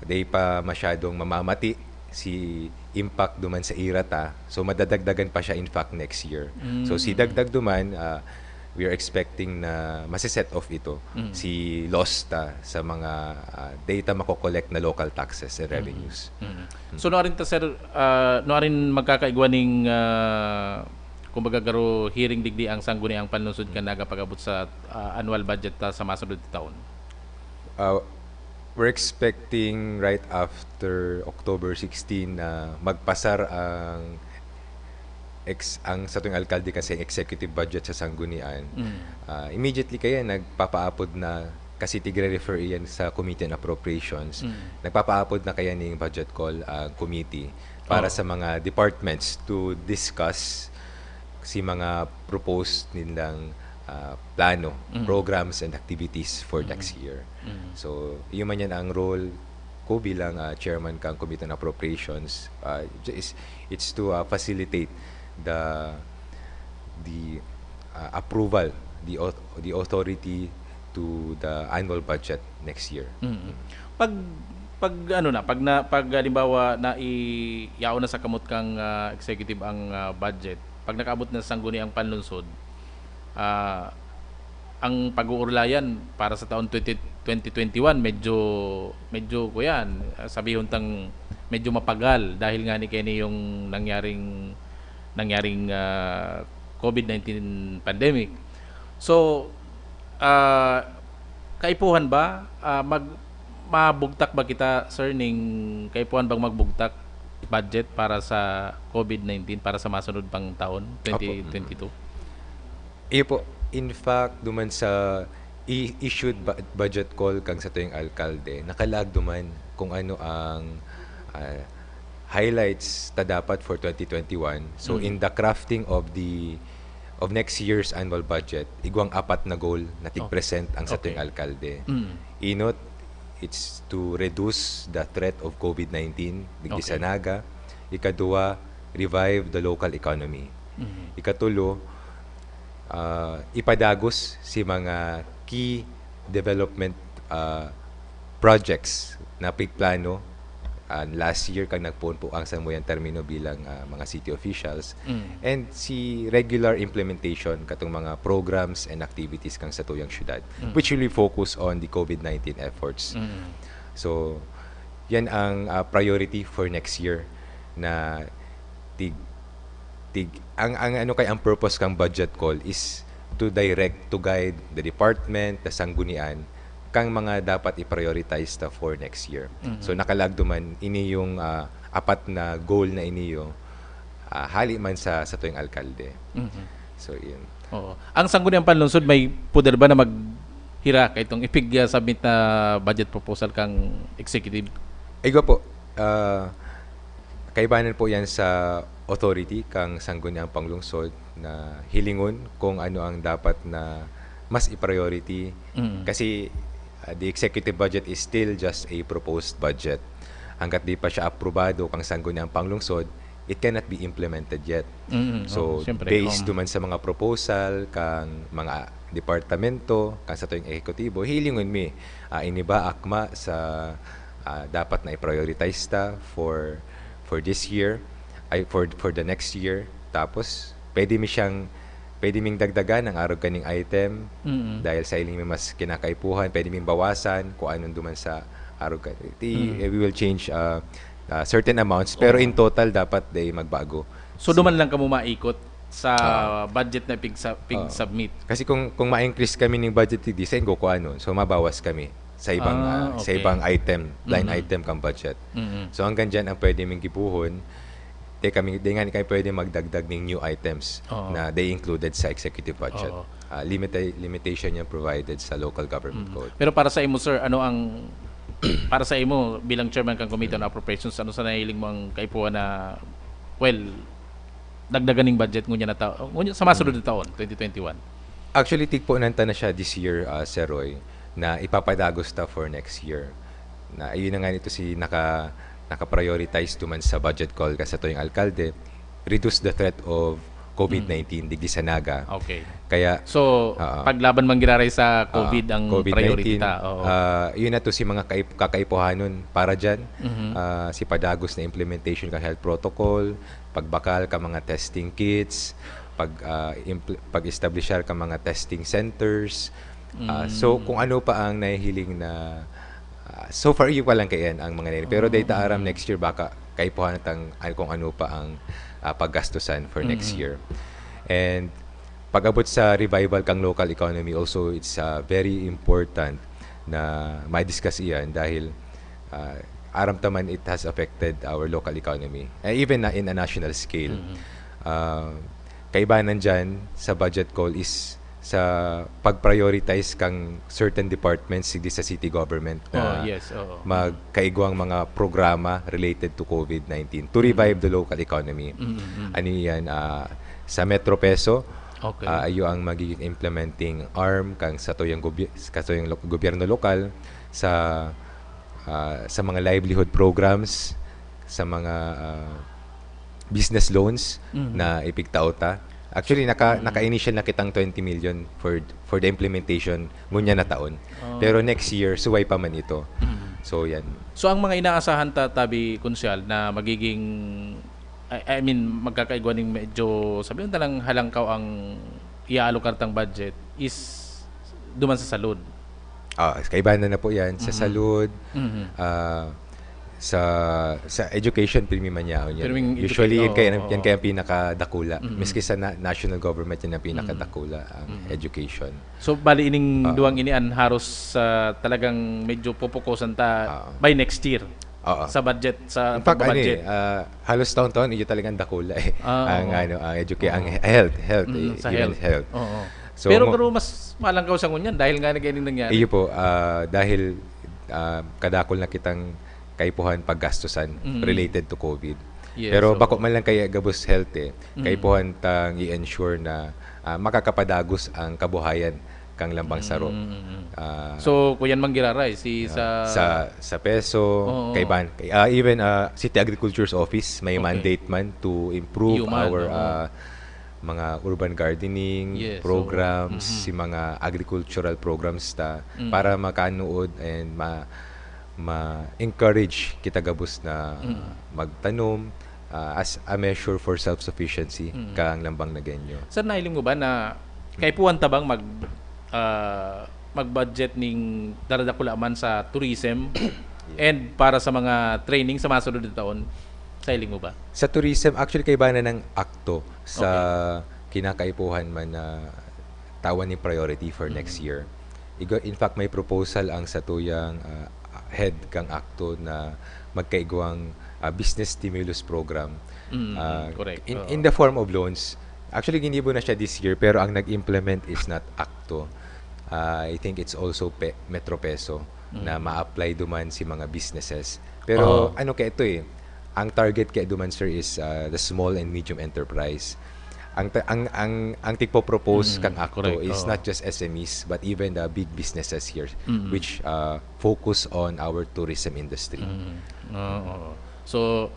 di pa masyadong mamamati si impact duman sa IRATA. So madadagdagan pa siya in fact next year. So si dagdag duman, we are expecting na masiset off ito si LOSTA sa mga data makokollect na local taxes and revenues. So noarin ta sir, noarin magkakaigwa ning kumbaga garo hearing digdi ang sangguniang panlungsod kan nagapagabot sa annual budget ta sa masunod na taon. We're expecting right after October 16 na magpasar ang sa tuwing alkalde kasi executive budget sa sanggunian. Immediately kaya nagpapaapod na kasi tigre-refer iyan sa Committee on Appropriations. Nagpapaapod na kaya ning budget call committee para sa mga departments to discuss si mga proposed nilang plano, programs and activities for next year. So, yun man yan ang role ko bilang chairman kang Committee on Appropriations. It's to facilitate the approval, the authority to the annual budget next year. Pag halimbawa na iyaw na sa kamot kang executive ang budget, pag nakaabot na sa sangguniang panlungsod, ang pag-uurlayan para sa taon 2021 medyo ko yan sabihon tang medyo mapagal dahil nga ni kini yung nangyaring COVID-19 pandemic. So kaipuhan ba mabugtak ba kita sir ning kaipuhan bang magbugtak budget para sa COVID-19 para sa masunod pang taon 2022? Iyo po, in fact, duman sa issued budget call kang sa tuwing alkalde, nakalag duman kung ano ang highlights ta dapat for 2021. So in the crafting of next year's annual budget, igwang 4 na goal na tig-present ang sa tuwing alkalde. Inot, it's to reduce the threat of COVID-19 digdi sa Naga. Ikadua, revive the local economy. Ikatulo, ipadagos si mga key development projects na pigplano last year kang nagpuon po ang Sanmoyan Termino bilang mga city officials and si regular implementation katong mga programs and activities kang sa tuyang syudad which will focus on the COVID-19 efforts. So yan ang priority for next year na ang purpose kang budget call is to guide the department, the sanggunian kang mga dapat i-prioritize ta for next year. So nakalagdo man ini yung 4 na goal na iniyo hali man sa tuwing alkalde. So yun. Oo. Ang sangguniang panlungsod may puder ba na maghira kay itong ipigya submit na budget proposal kang executive? Aygo po. Kaibanan po yan sa authority kang sangguniang panglungsod na hilingon kung ano ang dapat na mas i-priority kasi the executive budget is still just a proposed budget. Hanggat di pa siya aprobado kang sangguniang panglungsod, it cannot be implemented yet. So based duman sa mga proposal kang mga departamento kang sa tuwing ehekutibo, hilingon mi ini ba akma sa dapat na i-prioritize ta for this year for the next year, tapos pwede ming dagdagan ang araw kaning item dahil sa iling may mas kinakaipuhan, pwede ming bawasan kung anong duman sa araw kaning we will change certain amounts pero in total dapat day magbago. So duman lang kamo maikot sa budget na pig-submit. Kasi kung ma-increase kami ng budget design ko ano, so mabawas kami sa ibang sa ibang item, line item kang budget. So hanggang diyan ang pwede ming gipuhon. Kami pwede magdagdag ng new items na they included sa executive budget. Limitation yung provided sa local government code. Pero para sa imo sir, ano ang para sa imo bilang chairman kang Committee on Appropriations, ano sa nahiling mo ang kaipuhan na dagdagan ng budget ngunya na sa masunod na taon 2021? Actually tigpo nanta na siya this year, Sir Roy, na ipapadagos ta for next year. Na ayun na nga nito si naka-prioritize duman sa budget call kasi tuwing alkalde, reduce the threat of COVID-19 digdi sa Naga. Okay. Kaya so paglaban man giraray sa COVID ang priority ta. Yun na to si mga kakaipuhanon para dyan. Si padagos na implementation ka health protocol, pagbakal ka mga testing kits, pag-establishar ka mga testing centers. So kung ano pa ang nahihiling na so far yung pa lang kayan ang mga nila. Pero data aram next year baka kaipuhanan tang kung ano pa ang paggastusan for next year. And pag-abot sa revival kang local economy also, it's very important na ma-discuss iyan dahil aram taman it has affected our local economy. Even in a national scale. Kaibanan dyan sa budget call is sa pag-prioritize kang certain departments sa city government na magkaigwang mga programa related to COVID-19 to revive the local economy. Ano yan? Sa Metro Peso, ayo ang magiging implementing arm kang sa tuyang gobyerno lokal sa mga livelihood programs, sa mga business loans na ipigtaota. Actually, naka-initial na kitang 20 million for the implementation ngunya na taon. Pero next year, suway pa man ito. So, yan. So, ang mga inaasahan tabi, Konsyal, na magiging, magkakaigwaning medyo, sabihin talang halangkaw ang iaalokar tang budget is duman sa salud. Kaibahan na po yan. Sa salud, sa education premium niya usually yan kaya pinakadakula miski sa national government yan ang pinakadakula ang education. So bali ining duwang inian haros talagang medyo pupukusan ta by next year sa budget sa in fact budget halos taon-taon iyo talagang dakula ang ang health health. So, pero mas malangkaw sa ngunyan dahil nga nagaling nangyari. Iyo po dahil kadakol na kitang kaipuhan paggastusan related to COVID. Pero bako man lang kaya gabos health kaipuhan tang i-ensure na makakapadagos ang kabuhayan kang lambang saro. So kuyan manggiraray sa peso kaiban even City Agriculture's Office may mandate man to improve our mga urban gardening programs, si mga agricultural programs para makanuod and ma-encourage kita gabos na magtanom as a measure for self-sufficiency kang lambang na genyo. Sir, nailim mo ba na kaipuan tabang mag-budget ning daradakula man sa tourism and para sa mga training sa masunod na taon? Sailing mo ba? Sa tourism, actually kaiba na ng akto sa kinakaipuhan man na tawan ni priority for next year. In fact, may proposal ang sa tuyang head kang akto na magkaigwang business stimulus program correct. In the form of loans. Actually ginibo na siya this year pero ang nag-implement is not akto. I think it's also Metro Peso na ma-apply duman si mga businesses. Pero ano kaya ito ang target kaya duman sir is the small and medium enterprise. Ang tigpo-propose kang akto is not just SMEs but even the big businesses here which focus on our tourism industry. So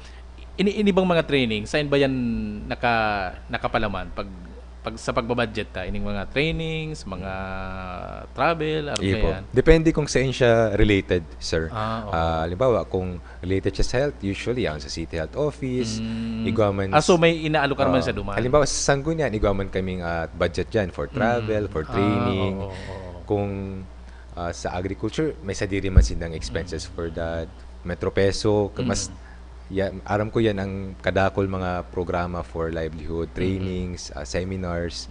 ini bang mga training saan ba yan nakapalaman pag sa pagbabudget ining mga trainings, mga travel, depende kung saan siya related, sir. Halimbawa, kung related siya sa health, usually yan sa City Health Office, igwaman. So may inaalokar man sa duman. Halimbawa, sa Sangguniang, igwaman kaming budget dyan for travel, for training. Kung sa agriculture, may sadiri man sinang expenses for that. Metro Peso, mas aram ko yan ang kadakol mga programa for livelihood, trainings, seminars.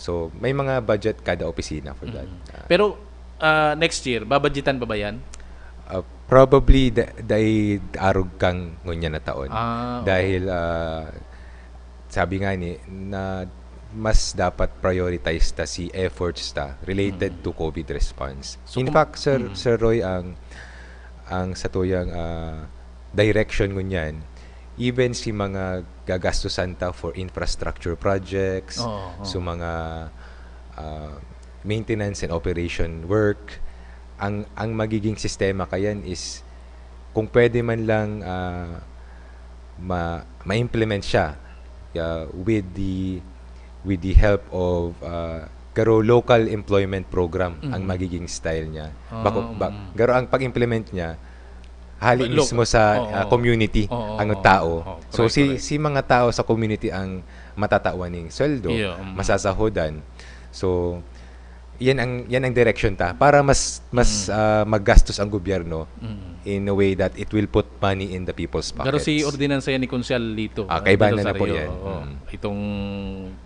So, may mga budget kada opisina for that. Pero, next year, babudgetan pa ba yan? Probably, dahil arog kang ngunya na taon. Dahil, sabi nga na mas dapat prioritize si efforts related to COVID response. So, in fact, Sir Roy, ang sa tuyang direction ngunyan, even si mga gagastusan for infrastructure projects, so mga maintenance and operation work, ang magiging sistema kayan is kung pwede man lang ma-implement siya with the help of garo local employment program ang magiging style niya. Garo ang pag-implement niya hali mismo sa community ang tao. So si mga tao sa community ang matatawan ng sweldo, masasahodan. So yan ang direction ta para mas maggastos ang gobyerno in a way that it will put money in the people's pockets. Pero si ordinansa yan ni Konsyal Lito. Kaibahan na po yan. Itong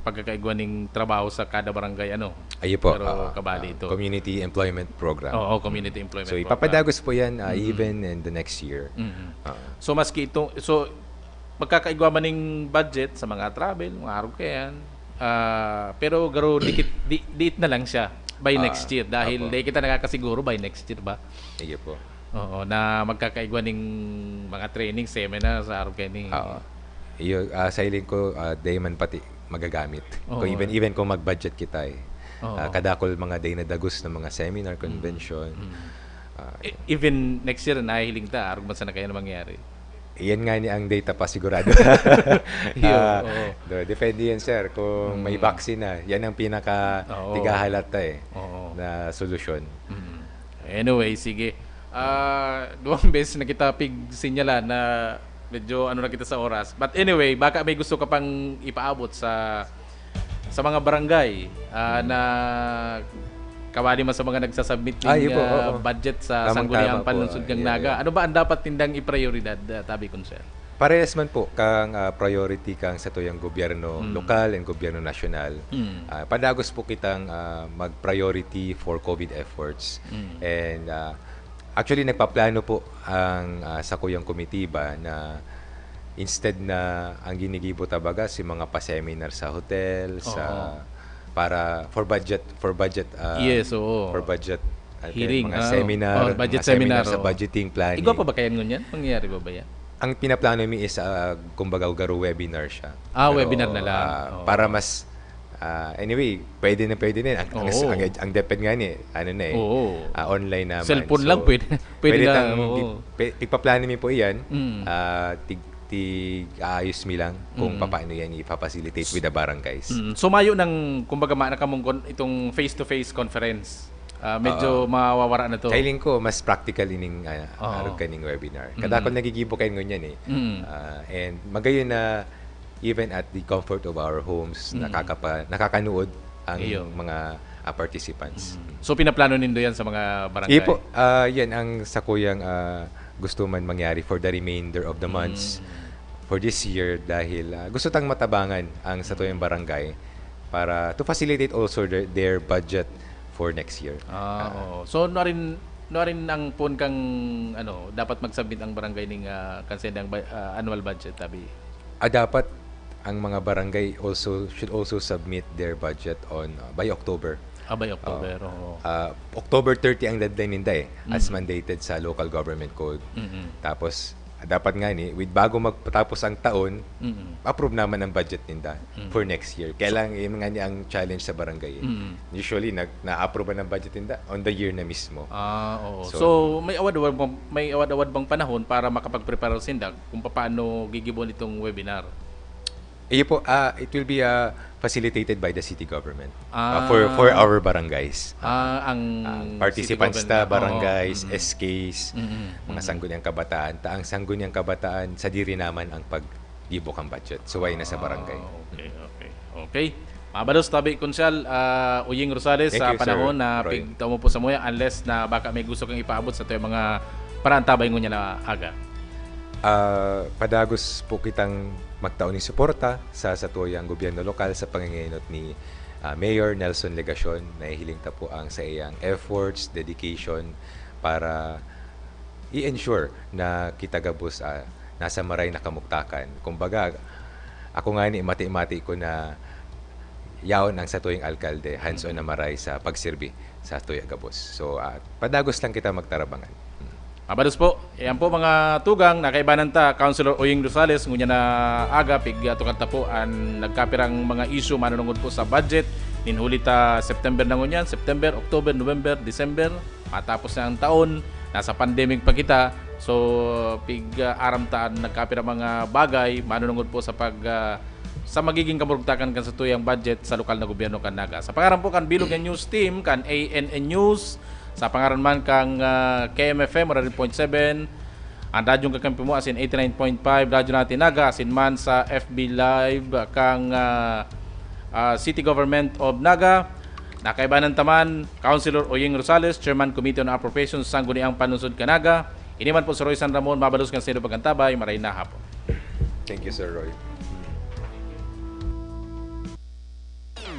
pagkakaigwa ng trabaho sa kada barangay Ayo po. Pero kabali ito. Community Employment Program. Community Employment So Program. ipapadagos po yan even in the next year. So maski itong magkakaigwa man ng budget sa mga travel, mga araw kayan. Pero garo diit na lang siya by next year dahil di kita nakakasiguro by next year ba? Sige po. Oo, na magkakaigwa ng mga training seminar sa araw kayo ni. Sa iling ko day man pati magagamit. Kung even kung mag-budget kita kadakol mga day na dagos ng mga seminar, convention. Even next year nahihiling ta araw man sa na kayo na mangyari. Yan nga ni ang data pa sigurado. Depende yan, sir. Kung may vaccine na, yan ang pinaka tigahalata na solusyon. Anyway, sige. 2 beses na kita sinyala na medyo na kita sa oras. But anyway, baka may gusto ka pang ipaabot sa mga barangay na kawali man sa mga nagsasubmit ng budget sa sangguniang panlungsod ng Naga. Ano ba ang dapat tindang i-prioridad, Tabi Konsyal? Parehas man po kang priority kang sa tuyang gobyerno lokal and gobyerno nasyonal. Padagos po kitang mag-priority for COVID efforts. And actually nagpaplano po ang sa kuyang komitiba na instead na ang ginigibo tabaga si mga pa-seminar sa hotel, para for budget for budget hearing, mga seminar, budget seminar sa budgeting planning. Igwa pa ba kayan ngunyan? Mangyayari ba yan? Ang pinaplano mi is kumbaga garo webinar siya. Webinar na lang. Para mas anyway, pwede na ang depend nga ni online naman. Cellphone lang pwede na. Ipaplano mi po iyan. Ayos mi lang kung paano yan ipapacilitate with the barangays. So mayo ng kumbaga nakamungkon itong face-to-face conference. Medyo mawawara na to. Kailing ko mas practical ining araw kaning webinar. Kadakol nagigibo kayo ngunyan and magayon na even at the comfort of our homes nakakanood ang mga participants. So pinaplano nindo yan sa mga barangay? Po, yan ang sa kuyang gusto man mangyari for the remainder of the months for this year dahil gusto tang matabangan ang sa tuyang barangay para to facilitate also their budget for next year. So narin ang pun kang dapat mag-submit ang barangay ning kansendang annual budget Tabi. Dapat ang mga barangay should also submit their budget on by October. By October. October 30 ang deadline ninda as mandated sa local government code. Tapos dapat nga bago magpatapos ang taon, approve naman ang budget ninda for next year. Kailangan nga ni ang challenge sa barangay. Usually na-approve ng budget ninda on the year na mismo. So may awad-awad bang panahon para makapag-prepare sinda kung paano gigibon itong webinar? Po, it will be facilitated by the city government for our barangays. Ang participants ta barangays, SKs, mga sangguniang kabataan. Ang sangguniang kabataan sa diri naman ang pagbibok ang budget. So why na sa barangay. Okay. Mabados Tabi Konsyal, Uying Rosales sa panahon na pigtaw mo po sa muya unless na baka may gusto kang ipaabot sa tayo mga parantabay ngunya na aga. Padagos po kitang magtaon ni suporta sa tuyang gobyerno lokal sa panginginot ni Mayor Nelson Legacion. Nahihiling ta po ang sa iyang efforts, dedication para i-ensure na kita gabos nasa maray na kamuktakan. Kumbaga, ako nga mati-mati ko na yaon ang sa tuyang alkalde, hands-on na maray sa pagsirbi sa tuyang gabos. So, padagos lang kita magtarabangan. Mabados po. Ayan po mga tugang nakaibanan ta Councilor Uying Rosales ngunya na aga tukad ta po ang nagkapirang mga issue manunungod po sa budget ninhuli ta September na ngunyan, September, October, November, December, matapos na ang taon, nasa pandemic pa kita. So aram ta nagkapirang mga bagay manunungod po sa sa magiging kaburugtakan kan sa tuyang budget sa lokal na gobyerno kan Naga. Sa pangaran po kan Bilog and News Team, kan ANN News, sa pangaran man kang KMFM 100.7, ang radyong kakampi mo asin 89.5, radyo natin Naga, asin man sa FB Live kang City Government of Naga. Nakaibanan taman, Councilor Oyeng Rosales, Chairman Committee on Appropriations, Sangguniang Panunsod Kanaga. Iniman po si Roy San Ramon, mabalos kan sa pagkantabay, maray na hapon. Thank you, Sir Roy.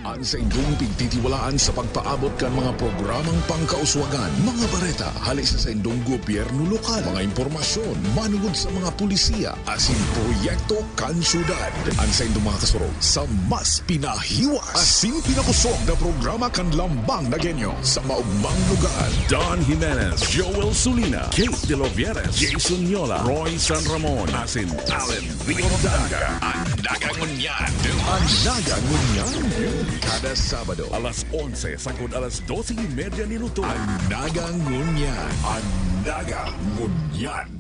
Ang sa indong pigtitiwalaan sa pagpaabot kan mga programang pangkauswagan, mga bareta, halis sa indong gobyerno lokal, mga impormasyon, manugod sa mga pulisiya, asin proyekto kan syudad. Ang sa indong mga kasurog sa mas pinahiwas, asin pinakusog na programa kan lambang na genyo sa maugmang lugar. Don Jimenez, Joel Sulina, Kate De Los Vieres, Jason Yola, Roy San Ramon, asin Allen Viordanga. Ang Nagangunyan, ang Nagangunyan. Kada Sabado, alas 11 sagod alas 12:30 minuto. Ang Nagangunyan. Ang Nagangunyan.